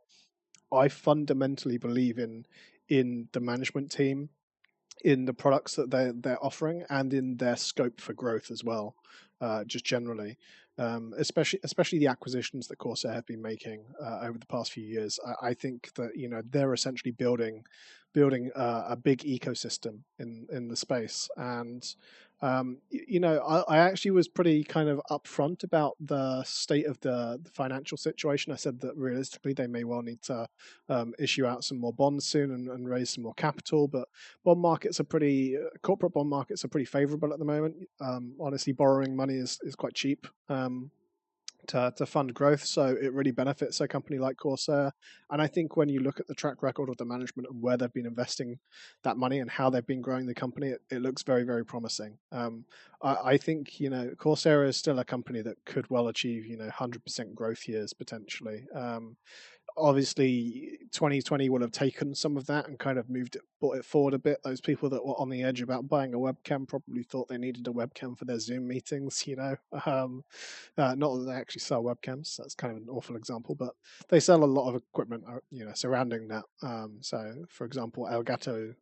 I fundamentally believe in the management team, in the products that they're offering, and in their scope for growth as well, just generally. Especially the acquisitions that Corsair have been making over the past few years. I think that they're essentially building a big ecosystem in the space, and I actually was pretty kind of upfront about the state of the financial situation. I said that realistically they may well need to issue out some more bonds soon and raise some more capital, but corporate bond markets are pretty favorable at the moment. Honestly, borrowing money is quite cheap to fund growth, so it really benefits a company like Corsair. And I think when you look at the track record of the management and where they've been investing that money and how they've been growing the company, it looks very, very promising. I think Corsair is still a company that could well achieve 100% growth years potentially. Obviously 2020 will have taken some of that and kind of brought it forward a bit. Those people that were on the edge about buying a webcam probably thought they needed a webcam for their Zoom meetings, not that they actually sell webcams. That's kind of an awful example, but they sell a lot of equipment, surrounding that. So, for example, Elgato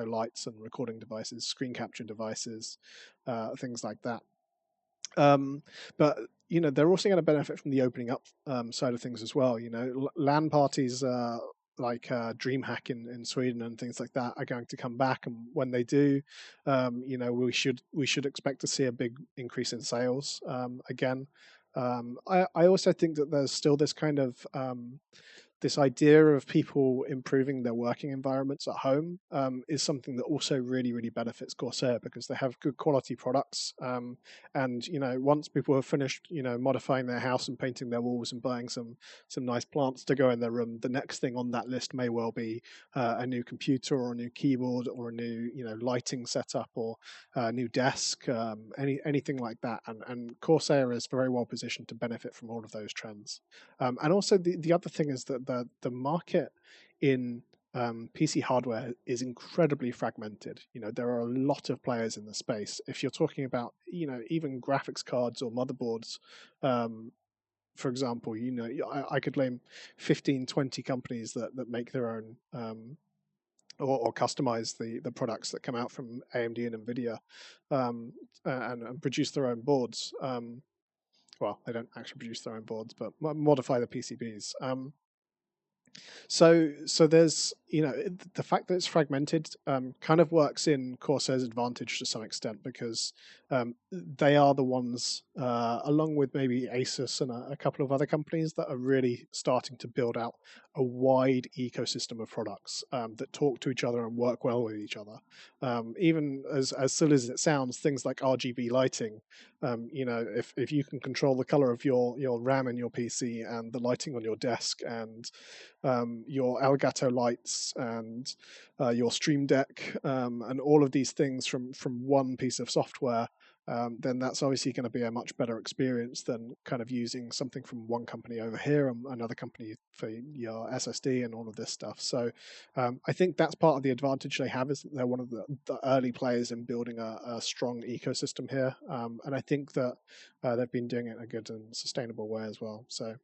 lights and recording devices, screen capture devices, things like that. But they're also going to benefit from the opening up side of things as well. LAN parties like DreamHack in Sweden and things like that are going to come back, and when they do, we should expect to see a big increase in sales again. I also think that there's still this kind of this idea of people improving their working environments at home is something that also really, really benefits Corsair because they have good quality products. And once people have finished, modifying their house and painting their walls and buying some nice plants to go in their room, the next thing on that list may well be a new computer or a new keyboard or a new, lighting setup or a new desk, anything like that. And Corsair is very well positioned to benefit from all of those trends. And also the other thing is that the market in PC hardware is incredibly fragmented. There are a lot of players in the space. If you're talking about even graphics cards or motherboards, for example, I could name 15, 20 companies that make their own or customize the products that come out from AMD and NVIDIA, and produce their own boards. Well, they don't actually produce their own boards, but modify the PCBs. So there's the fact that it's fragmented kind of works in Corsair's advantage to some extent because they are the ones, along with maybe Asus and a couple of other companies, that are really starting to build out a wide ecosystem of products that talk to each other and work well with each other. Even as silly as it sounds, things like RGB lighting. If you can control the color of your RAM in your PC and the lighting on your desk and your Elgato lights and your Stream Deck and all of these things from one piece of software, then that's obviously going to be a much better experience than kind of using something from one company over here and another company for your SSD and all of this stuff. So I think that's part of the advantage they have, is that they're one of the early players in building a strong ecosystem here. And I think that they've been doing it in a good and sustainable way as well. So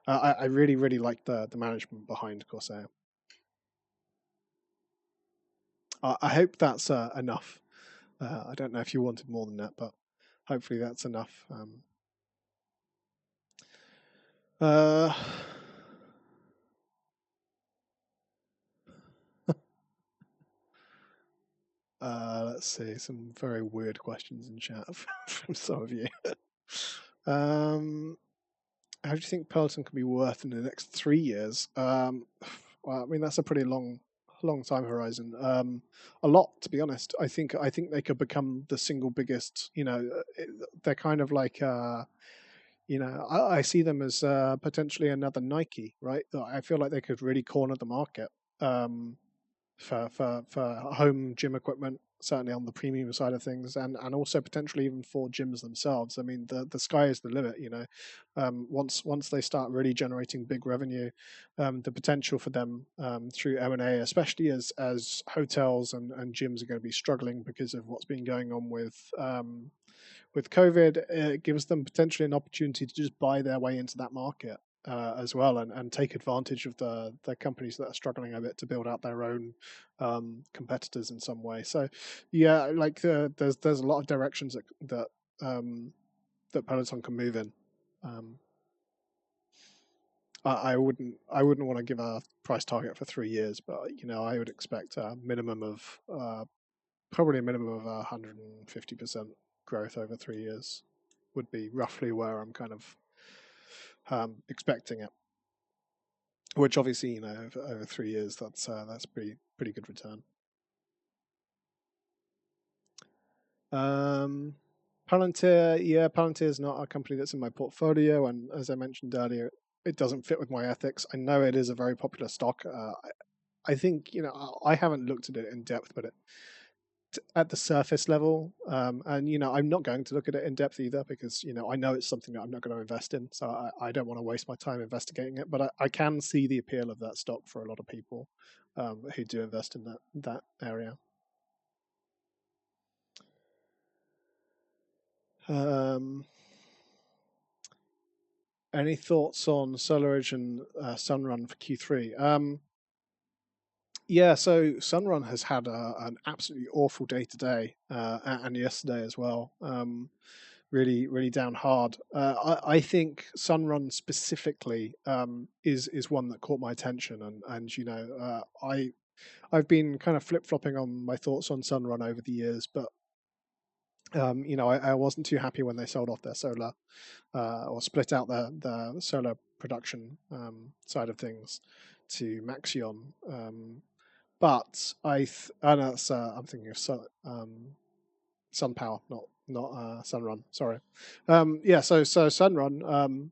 I really, really like the management behind Corsair. I hope that's enough. I don't know if you wanted more than that, but hopefully that's enough. Uh, let's see, some very weird questions in chat from some of you. How do you think Peloton can be worth in the next 3 years? Well, I mean, that's a pretty long time horizon. A lot, to be honest. I think they could become the single biggest. They're kind of like. I see them as potentially another Nike, right? I feel like they could really corner the market um, for home gym equipment, certainly on the premium side of things, and also potentially even for gyms themselves. I mean, the sky is the limit. Once they start really generating big revenue, the potential for them through M&A, especially as hotels and gyms are going to be struggling because of what's been going on with COVID, it gives them potentially an opportunity to just buy their way into that market as well, and take advantage of the companies that are struggling a bit to build out their own competitors in some way. So, yeah, like there's a lot of directions that Peloton can move in. I wouldn't want to give a price target for 3 years, but I would expect a minimum of probably a minimum of 150% growth over 3 years would be roughly where I'm kind of expecting it. Which obviously, over 3 years, that's pretty good return. Palantir, yeah, Palantir is not a company that's in my portfolio, and as I mentioned earlier, it doesn't fit with my ethics. I know it is a very popular stock. I think I haven't looked at it in depth, but at the surface level, and I'm not going to look at it in depth either, because I know it's something that I'm not going to invest in, so I don't want to waste my time investigating it. But I can see the appeal of that stock for a lot of people who do invest in that area. Any thoughts on SolarEdge and Sunrun for Q3? Yeah, so Sunrun has had an absolutely awful day today, and yesterday as well. Really, really down hard. I think Sunrun specifically is one that caught my attention, and I've been kind of flip flopping on my thoughts on Sunrun over the years, but I wasn't too happy when they sold off their solar or split out the solar production side of things to Maxion. But I know I'm thinking of SunPower, not Sunrun. Sorry. Yeah. So Sunrun.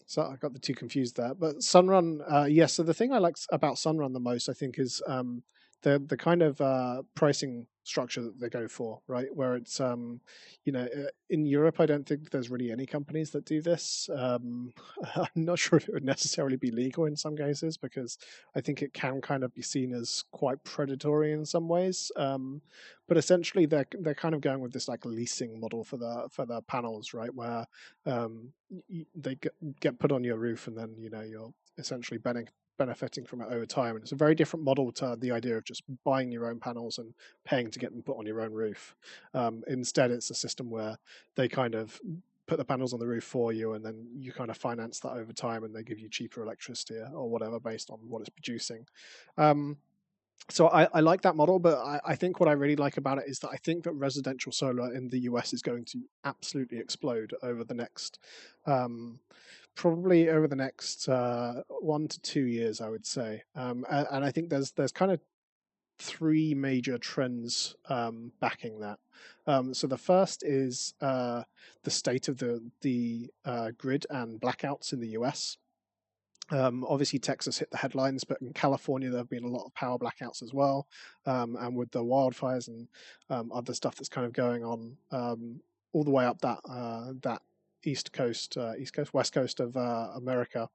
So I got the two confused there. But Sunrun, yes. So the thing I like about Sunrun the most, I think, is the kind of pricing structure that they go for, right? Where it's in Europe, I don't think there's really any companies that do this. I'm not sure if it would necessarily be legal in some cases, because I think it can kind of be seen as quite predatory in some ways. But essentially, they're kind of going with this like leasing model for the panels, right? Where they get put on your roof, and then you're essentially benefiting from it over time. And it's a very different model to the idea of just buying your own panels and paying to get them put on your own roof. Instead, it's a system where they kind of put the panels on the roof for you, and then you kind of finance that over time, and they give you cheaper electricity or whatever based on what it's producing. So I like that model, but I think what I really like about it is that I think that residential solar in the US is going to absolutely explode over the next, probably over the next 1 to 2 years, I would say. And I think there's kind of three major trends backing that. So the first is the state of the grid and blackouts in the US. Obviously, Texas hit the headlines, but in California, there have been a lot of power blackouts as well. And with the wildfires and other stuff that's kind of going on all the way up that West Coast of America.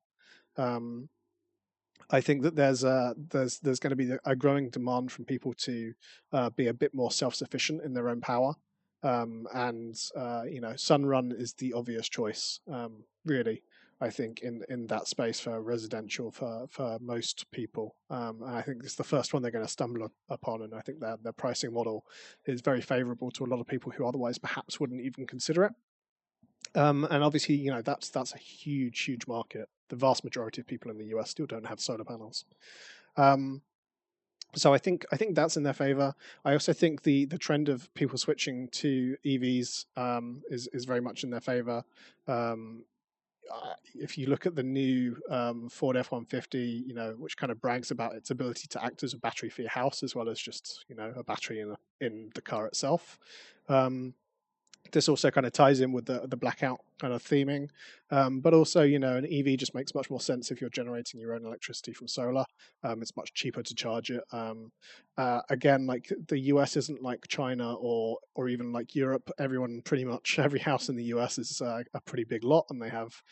I think that there's going to be a growing demand from people to be a bit more self-sufficient in their own power. And Sunrun is the obvious choice, really. I think in that space for residential for most people, and I think it's the first one they're going to stumble upon, and I think their pricing model is very favourable to a lot of people who otherwise perhaps wouldn't even consider it. And obviously, that's a huge market. The vast majority of people in the US still don't have solar panels. So I think that's in their favor. I also think the trend of people switching to EVs is very much in their favor. if you look at the new Ford F-150, which kind of brags about its ability to act as a battery for your house as well as just a battery in the car itself. This also kind of ties in with the blackout kind of theming, but also an EV just makes much more sense if you're generating your own electricity from solar. It's much cheaper to charge it. Again, like the US isn't like China or even like Europe. Pretty much every house in the US is a pretty big lot, and they have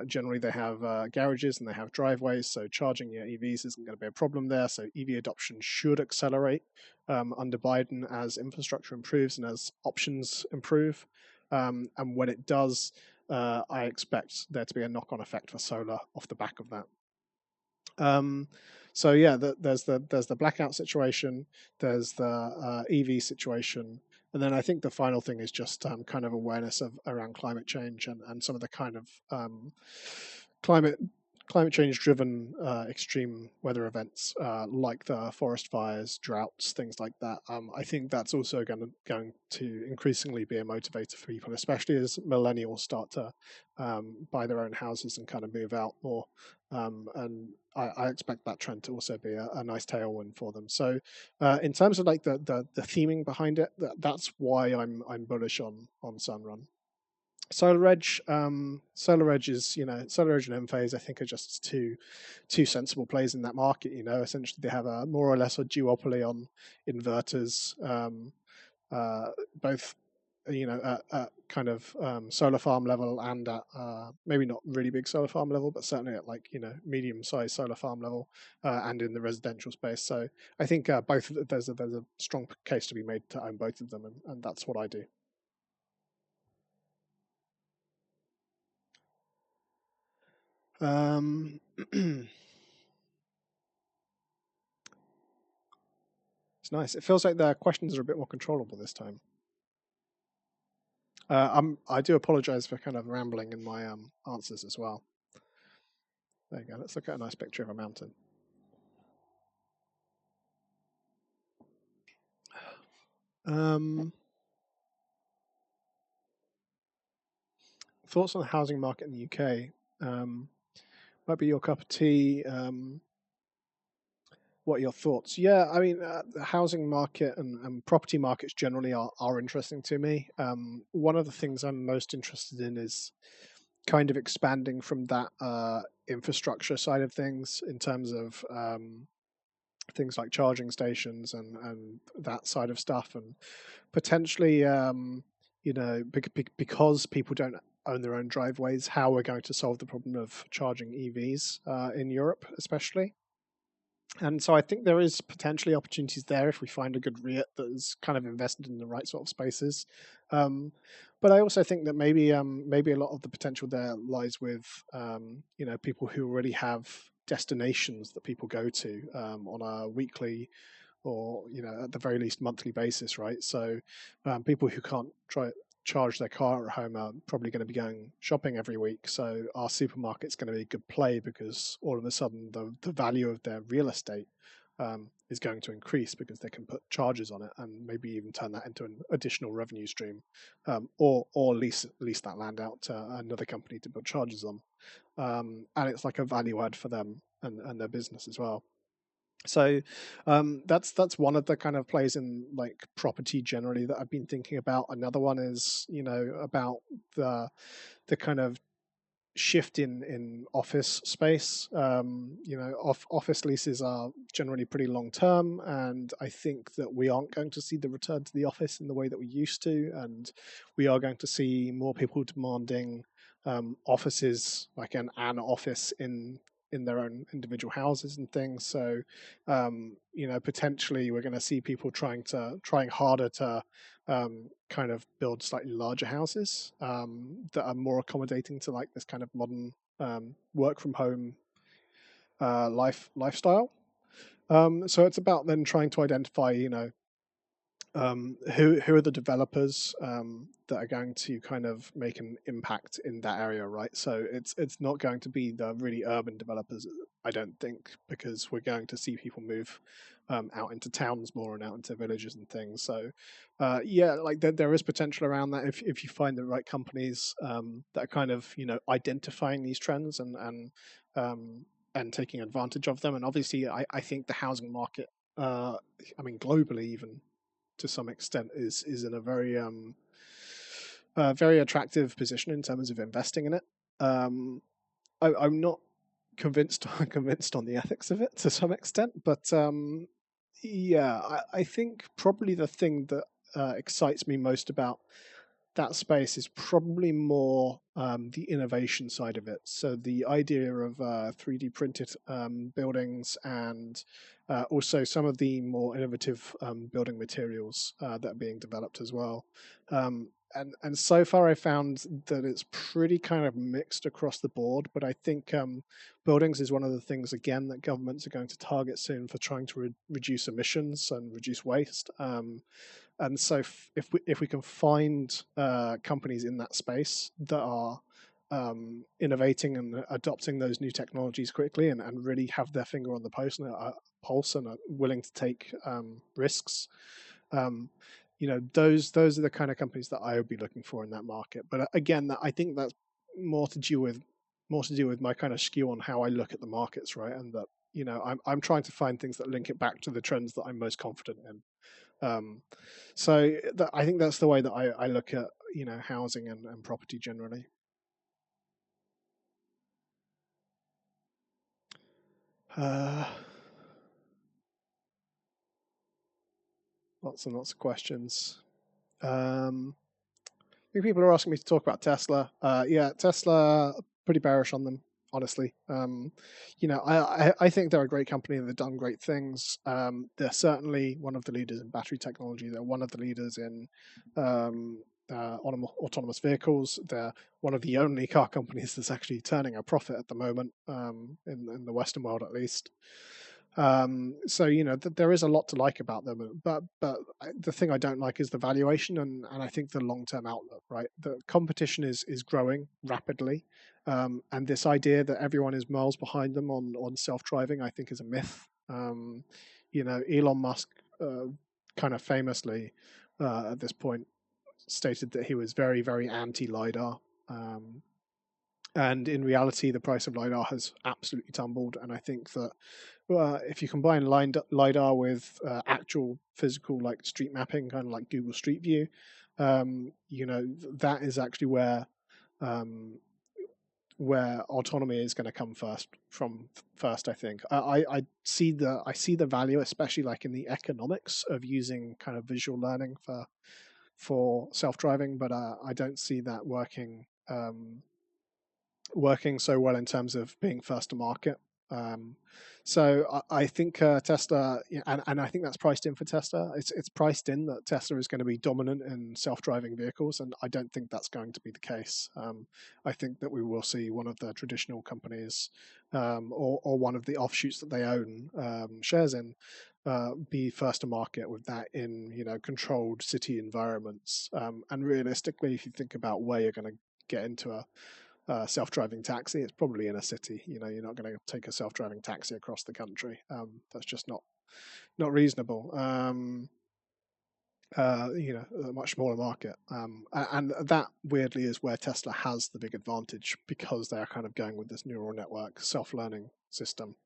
generally they have garages and they have driveways, so charging your EVs isn't going to be a problem there. So EV adoption should accelerate under Biden as infrastructure improves and as options improve. And when it does, I expect there to be a knock-on effect for solar off the back of that. So yeah, there's the blackout situation, there's the EV situation, and then I think the final thing is just kind of awareness around climate change and some of the kind of climate change driven extreme weather events like the forest fires, droughts, things like that. I think that's also going to increasingly be a motivator for people, especially as millennials start to buy their own houses and kind of move out more. And I expect that trend to also be a nice tailwind for them. So in terms of like the theming behind it, that's why I'm bullish on Sunrun. SolarEdge is, SolarEdge and Enphase, I think, are just two sensible plays in that market. Essentially they have a more or less a duopoly on inverters, both at kind of solar farm level and at maybe not really big solar farm level, but certainly at like medium-sized solar farm level and in the residential space. So I think both there's a strong case to be made to own both of them, and that's what I do. It's nice. It feels like the questions are a bit more controllable this time. I do apologize for kind of rambling in my answers as well. There you go. Let's look at a nice picture of a mountain. Thoughts on the housing market in the UK? Might be your cup of tea. What are your thoughts? Yeah, I mean, the housing market and property markets generally are interesting to me. One of the things I'm most interested in is kind of expanding from that infrastructure side of things in terms of things like charging stations and that side of stuff, and potentially, because people don't own their own driveways, how we're going to solve the problem of charging EVs in Europe, especially. And so I think there is potentially opportunities there if we find a good REIT that is kind of invested in the right sort of spaces. But I also think that maybe a lot of the potential there lies with people who already have destinations that people go to on a weekly or at the very least monthly basis, right? So people who can't charge their car at home are probably going to be going shopping every week. So our supermarket's going to be a good play because all of a sudden the value of their real estate is going to increase because they can put charges on it and maybe even turn that into an additional revenue stream, or lease that land out to another company to put charges on. And it's like a value add for them and their business as well. So that's one of the kind of plays in like property generally that I've been thinking about. Another one is about the kind of shift in office space. Office leases are generally pretty long term, and I think that we aren't going to see the return to the office in the way that we used to, and we are going to see more people demanding offices, like an office in their own individual houses and things. So potentially we're going to see people trying harder to kind of build slightly larger houses that are more accommodating to like this kind of modern work from home lifestyle. So it's about then trying to identify who are the developers that are going to kind of make an impact in that area, right? So it's not going to be the really urban developers, I don't think, because we're going to see people move out into towns more and out into villages and things. So yeah, like there is potential around that if you find the right companies that are kind of identifying these trends and taking advantage of them. And obviously, I think the housing market, I mean globally even to some extent, is in a very attractive position in terms of investing in it. I'm not convinced on the ethics of it to some extent, but yeah, I think probably the thing that excites me most about that space is probably more the innovation side of it. So the idea of 3D printed buildings and also some of the more innovative building materials that are being developed as well. And so far I found that it's pretty kind of mixed across the board, but I think buildings is one of the things, again, that governments are going to target soon for trying to reduce emissions and reduce waste. And so if we can find companies in that space that are innovating and adopting those new technologies quickly and really have their finger on the pulse and are willing to take risks, those are the kind of companies that I would be looking for in that market. But again, I think that's more to do with my kind of skew on how I look at the markets, right? And that I'm trying to find things that link it back to the trends that I'm most confident in. So I think that's the way that I look at housing and property generally. Lots and lots of questions. I think people are asking me to talk about Tesla. Yeah, Tesla, pretty bearish on them, honestly. I think they're a great company and they've done great things. They're certainly one of the leaders in battery technology. They're one of the leaders in autonomous vehicles. They're one of the only car companies that's actually turning a profit at the moment, in the Western world at least. So there is a lot to like about them, but the thing I don't like is the valuation and I think the long term outlook. Right, the competition is growing rapidly, and this idea that everyone is miles behind them on self driving, I think, is a myth. Elon Musk kind of famously at this point stated that he was very very anti lidar. And in reality, the price of LiDAR has absolutely tumbled. And I think that if you combine LiDAR with actual physical, like street mapping, kind of like Google Street View, that is actually where autonomy is going to come first. I think I see the value, especially like in the economics of using kind of visual learning for self-driving, but I don't see that working so well in terms of being first to market. So I think Tesla, and I think that's priced in for Tesla. It's priced in that Tesla is going to be dominant in self-driving vehicles, and I don't think that's going to be the case. I think that we will see one of the traditional companies, or one of the offshoots that they own shares in, be first to market with that in controlled city environments. And realistically, if you think about where you're going to get into a self-driving taxi, it's probably in a city. You're not going to take a self-driving taxi across the country. That's just not reasonable. A much smaller market, and that weirdly is where Tesla has the big advantage because they are kind of going with this neural network self-learning system.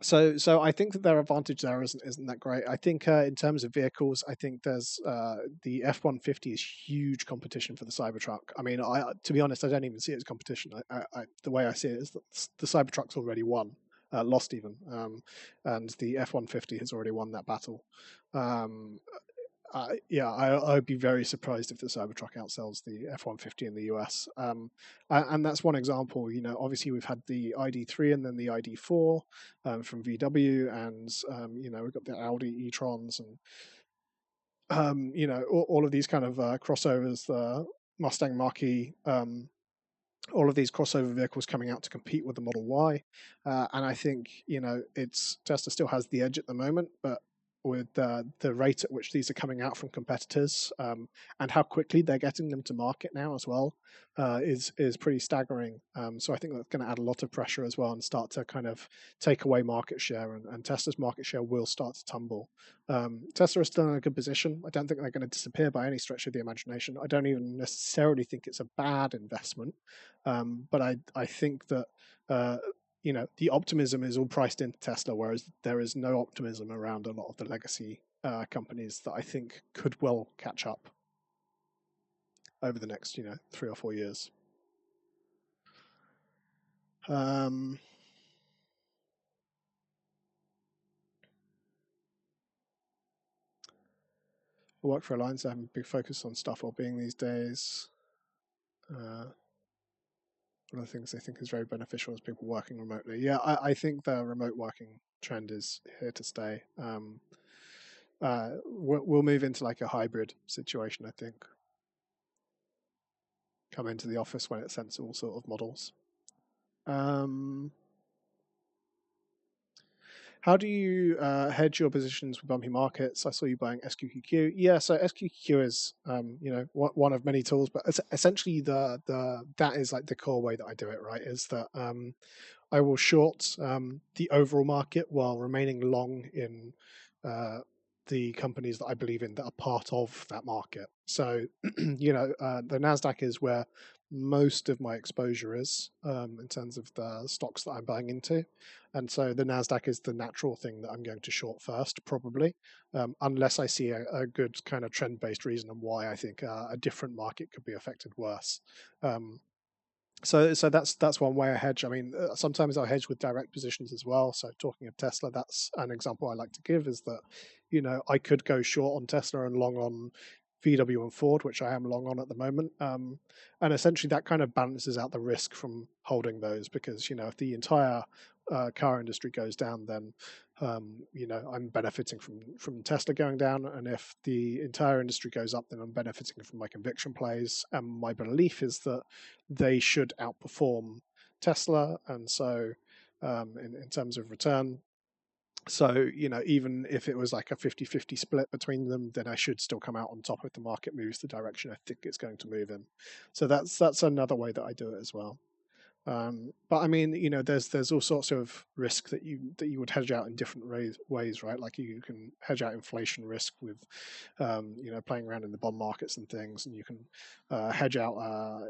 So I think that their advantage there isn't that great. I think in terms of vehicles, I think there's the F-150 is huge competition for the Cybertruck. I mean, to be honest, I don't even see it as competition. The way I see it is that the Cybertruck's already won, lost even, and the F-150 has already won that battle. I would be very surprised if the Cybertruck outsells the F-150 in the US. And that's one example. Obviously we've had the ID3 and then the ID4 from VW, and we've got the Audi e-trons and all of these kind of crossovers, the Mustang Mach-E, all of these crossover vehicles coming out to compete with the Model Y. And I think Tesla still has the edge at the moment, but the rate at which these are coming out from competitors, and how quickly they're getting them to market now as well, is pretty staggering. So I think that's going to add a lot of pressure as well and start to kind of take away market share, and Tesla's market share will start to tumble. Tesla is still in a good position. I don't think they're going to disappear by any stretch of the imagination. I don't even necessarily think it's a bad investment, but I think that the optimism is all priced into Tesla, whereas there is no optimism around a lot of the legacy companies that I think could well catch up over the next 3 or 4 years. Work for Alliance having a big focus on staff well-being these days. One of the things I think is very beneficial is people working remotely. Yeah, I think the remote working trend is here to stay. We'll move into like a hybrid situation, I think. Come into the office when it's sensible sort of models. How do you hedge your positions with bumpy markets? I saw you buying SQQQ. Yeah, so SQQQ is one of many tools, but essentially that is like the core way that I do it. Right, is that I will short the overall market while remaining long in the companies that I believe in that are part of that market. So the Nasdaq is where most of my exposure is in terms of the stocks that I'm buying into. And so the Nasdaq is the natural thing that I'm going to short first, probably, unless I see a good kind of trend-based reason on why I think a different market could be affected worse. So that's one way I hedge. I mean, sometimes I hedge with direct positions as well. So talking of Tesla, that's an example I like to give, is that I could go short on Tesla and long on VW and Ford, which I am long on at the moment. And essentially that kind of balances out the risk from holding those, because if the entire car industry goes down, then I'm benefiting from Tesla going down, and if the entire industry goes up, then I'm benefiting from my conviction plays. And my belief is that they should outperform Tesla, and so in terms of return. So, even if it was like a 50-50 split between them, then I should still come out on top if the market moves the direction I think it's going to move in. So that's another way that I do it as well. But I mean, there's all sorts of risk that you would hedge out in different ways, right? Like you can hedge out inflation risk with, playing around in the bond markets and things, and you can hedge out,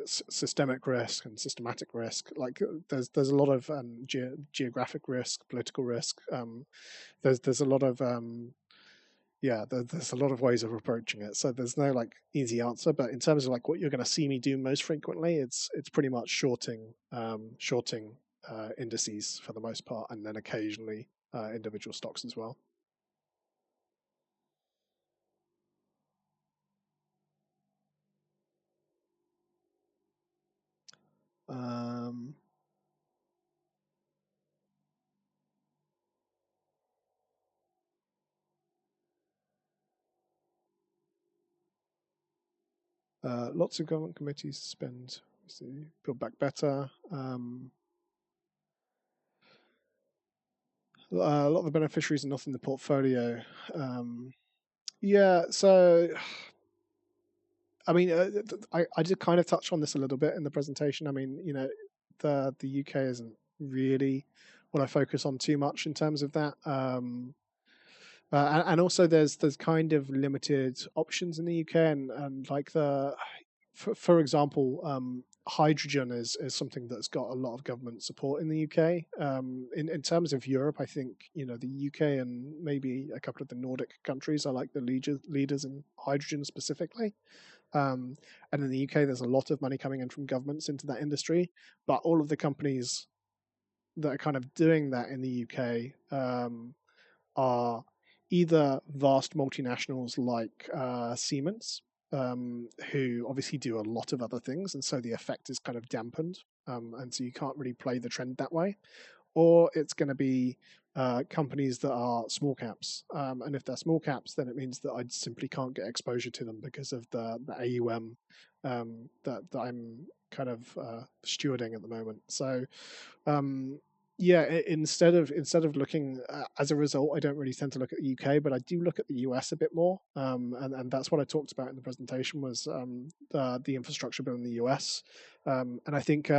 systemic risk and systematic risk. Like there's a lot of geographic risk, political risk. There's a lot of there's a lot of ways of approaching it. So there's no like easy answer, but in terms of like what you're going to see me do most frequently, it's pretty much shorting indices for the most part, and then occasionally individual stocks as well. Lots of government committees spend Build Back Better. A lot of the beneficiaries are not in the portfolio. So I mean, I did kind of touch on this a little bit in the presentation. I mean, the UK isn't really what I focus on too much in terms of that. And also there's kind of limited options in the UK, and like for example, hydrogen is something that's got a lot of government support in the UK. In terms of Europe, I think the UK and maybe a couple of the Nordic countries are like the leaders in hydrogen specifically. And in the UK, there's a lot of money coming in from governments into that industry, but all of the companies that are kind of doing that in the UK are either vast multinationals like Siemens, who obviously do a lot of other things, and so the effect is kind of dampened, and so you can't really play the trend that way. Or it's going to be companies that are small caps, and if they're small caps, then it means that I simply can't get exposure to them because of the AUM that I'm kind of stewarding at the moment. So Instead of looking as a result, I don't really tend to look at the UK, but I do look at the US a bit more, and that's what I talked about in the presentation was the infrastructure bill in the US, and I think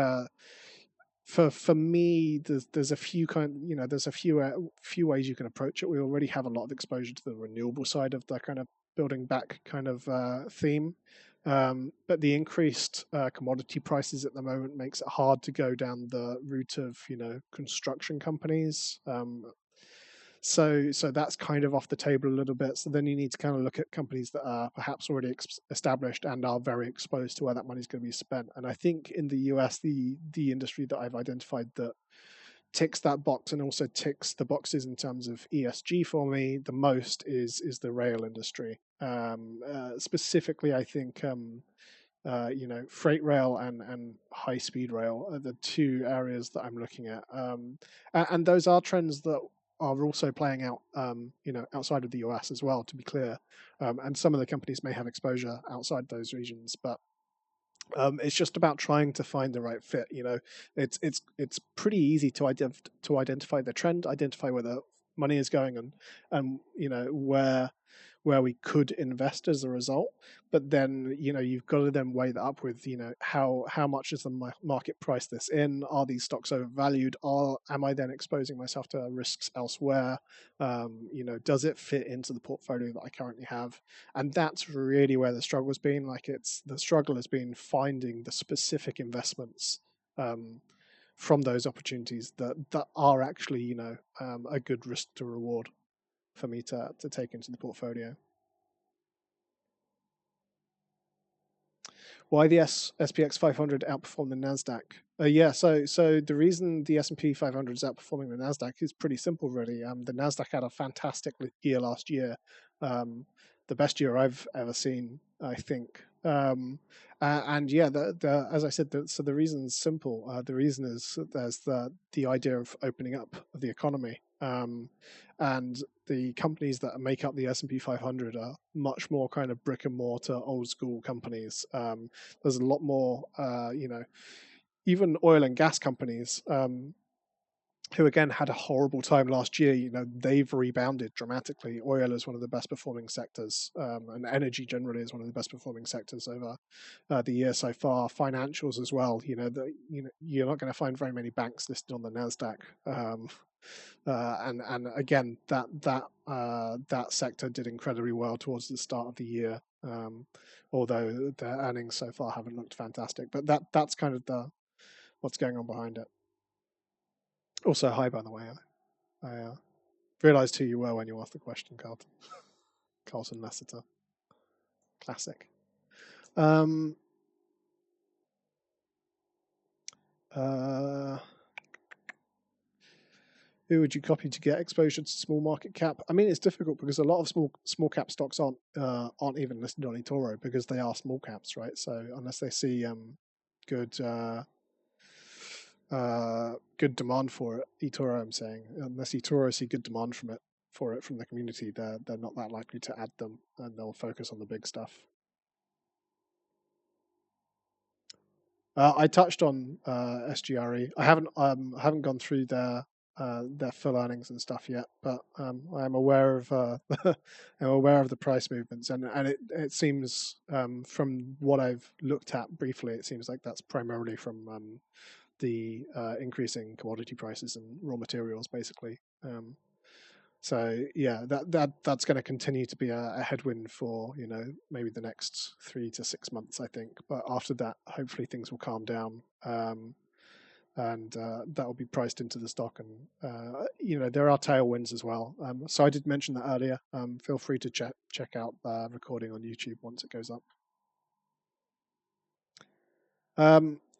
for me, there's a few there's a few ways you can approach it. We already have a lot of exposure to the renewable side of the kind of building back kind of theme, but the increased commodity prices at the moment makes it hard to go down the route of construction companies. So that's kind of off the table a little bit. So then you need to kind of look at companies that are perhaps already established and are very exposed to where that money is going to be spent. And I think in the US, the industry that I've identified that ticks that box and also ticks the boxes in terms of ESG for me the most is the rail industry. Specifically, I think freight rail and high speed rail are the two areas that I'm looking at, and those are trends that are also playing out, outside of the US as well. To be clear, and some of the companies may have exposure outside those regions, but it's just about trying to find the right fit. It's pretty easy to identify the trend, identify where the money is going, and where we could invest as a result. But then you've got to then weigh that up with how much is the market price this in? Are these stocks overvalued? Am I then exposing myself to risks elsewhere? Does it fit into the portfolio that I currently have? And that's really where the struggle has been. The struggle has been finding the specific investments from those opportunities that are actually a good risk to reward for me to take into the portfolio. Why the SPX 500 outperformed the Nasdaq? So the reason the S&P 500 is outperforming the Nasdaq is pretty simple, really. The Nasdaq had a fantastic year last year, the best year I've ever seen, I think. And yeah, as I said, so the reason is simple. The reason is there's the idea of opening up of the economy, and the companies that make up the S&P 500 are much more kind of brick and mortar, old school companies. There's a lot more, even oil and gas companies, who again had a horrible time last year. They've rebounded dramatically. Oil is one of the best performing sectors, and energy generally is one of the best performing sectors over the year so far. Financials as well. You're not going to find very many banks listed on the Nasdaq, and again that sector did incredibly well towards the start of the year. Although their earnings so far haven't looked fantastic, but that's kind of what's going on behind it. Also, hi, by the way. I realised who you were when you asked the question, Carlton. Carlton Lasseter. Classic. Who would you copy to get exposure to small market cap? I mean, it's difficult because a lot of small cap stocks aren't even listed on eToro because they are small caps, right? So unless they see good demand for it, eToro, I'm saying, unless eToro see good demand for it from the community, they're not that likely to add them, and they'll focus on the big stuff. I touched on SGRE. I haven't gone through their full earnings and stuff yet, but I'm aware of the price movements, and it seems, from what I've looked at briefly, it seems like that's primarily from the increasing commodity prices and raw materials, basically. So yeah, that's going to continue to be a headwind for maybe the next 3 to 6 months, I think. But after that, hopefully things will calm down, and that will be priced into the stock. And there are tailwinds as well. So I did mention that earlier. Feel free to check out the recording on YouTube once it goes up.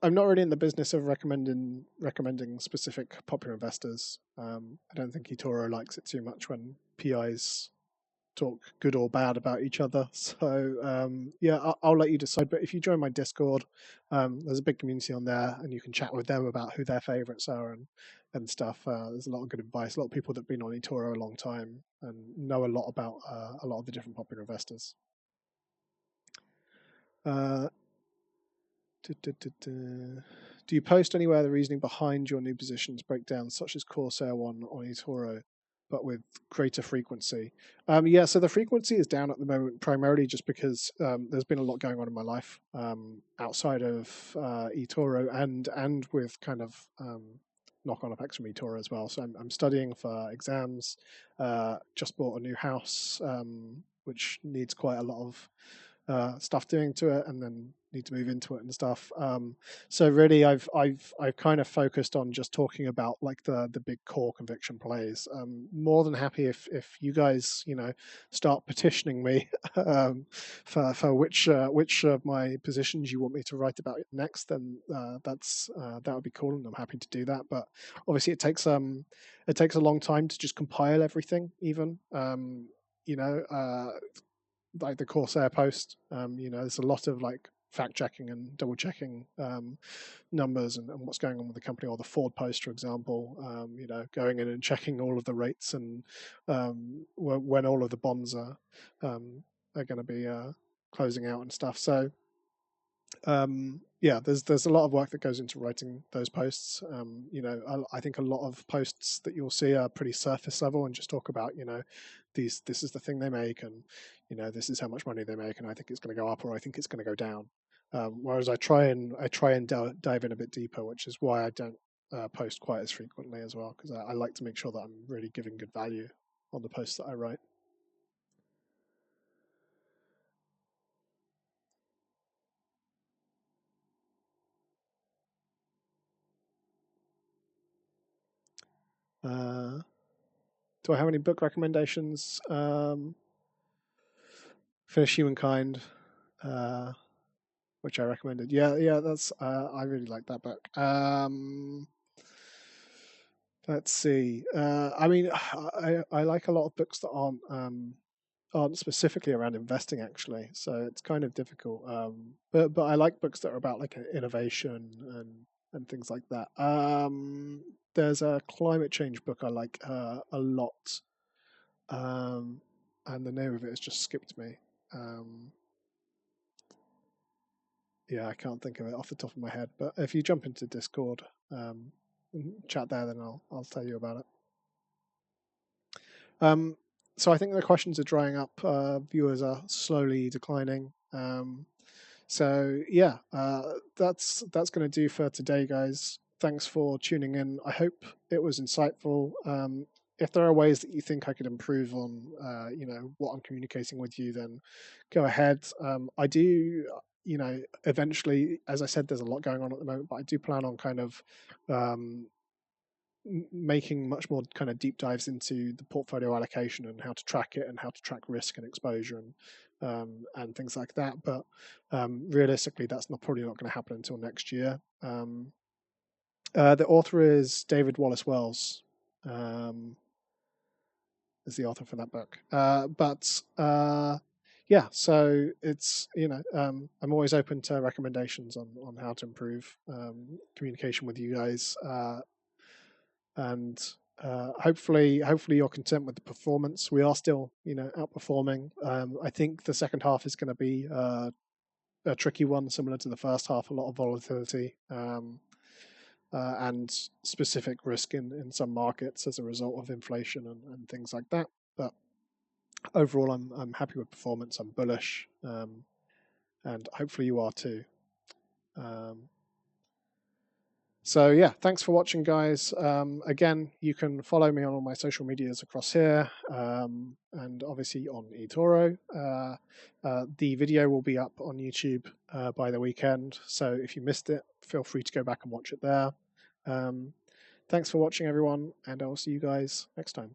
I'm not really in the business of recommending specific popular investors. I don't think eToro likes it too much when PIs talk good or bad about each other. So yeah, I'll let you decide. But if you join my Discord, there's a big community on there, and you can chat with them about who their favorites are and stuff. There's a lot of good advice. A lot of people that have been on eToro a long time and know a lot about a lot of the different popular investors. Do you post anywhere the reasoning behind your new positions breakdowns, such as Corsair one on eToro, but with greater frequency? Yeah, so the frequency is down at the moment, primarily just because there's been a lot going on in my life outside of eToro and with kind of knock-on effects from eToro as well. So I'm studying for exams. Just bought a new house, which needs quite a lot of stuff doing to it, and then need to move into it and stuff. So really, I've kind of focused on just talking about like the big core conviction plays. More than happy if you guys start petitioning me for which of my positions you want me to write about next. Then that would be cool, and I'm happy to do that. But obviously, it takes a long time to just compile everything. Even like the Corsair post, there's a lot of like fact checking and double checking numbers and what's going on with the company, or the Ford post, for example, going in and checking all of the rates and when all of the bonds are going to be closing out and stuff. So yeah, there's a lot of work that goes into writing those posts. I think a lot of posts that you'll see are pretty surface level and just talk about, this is the thing they make, and this is how much money they make, and I think it's going to go up, or I think it's going to go down. Whereas I try and dive in a bit deeper, which is why I don't post quite as frequently as well, because I like to make sure that I'm really giving good value on the posts that I write. Do I have any book recommendations? Finish Humankind, which I recommended. Yeah, that's I really like that book. Let's see. I mean, I like a lot of books that aren't specifically around investing, actually. So it's kind of difficult. But I like books that are about like innovation and things like that. There's a climate change book I like a lot, and the name of it has just skipped me. Yeah, I can't think of it off the top of my head. But if you jump into Discord, and chat there, then I'll tell you about it. So I think the questions are drying up. Viewers are slowly declining. So yeah, that's going to do for today, guys. Thanks for tuning in. I hope it was insightful. If there are ways that you think I could improve on, what I'm communicating with you, then go ahead. I do, eventually, as I said, there's a lot going on at the moment, but I do plan on kind of making much more kind of deep dives into the portfolio allocation and how to track it and how to track risk and exposure and things like that. But realistically, that's probably not going to happen until next year. The author is David Wallace Wells. Is the author for that book. Yeah, so it's I'm always open to recommendations on how to improve communication with you guys. And hopefully you're content with the performance. We are still, outperforming. I think the second half is going to be a tricky one, similar to the first half. A lot of volatility and specific risk in some markets as a result of inflation and things like that. But overall, I'm happy with performance. I'm bullish, and hopefully you are too. So yeah, thanks for watching, guys. Again, you can follow me on all my social medias across here, and obviously on eToro. The video will be up on YouTube by the weekend, so if you missed it, feel free to go back and watch it there. Thanks for watching, everyone, and I'll see you guys next time.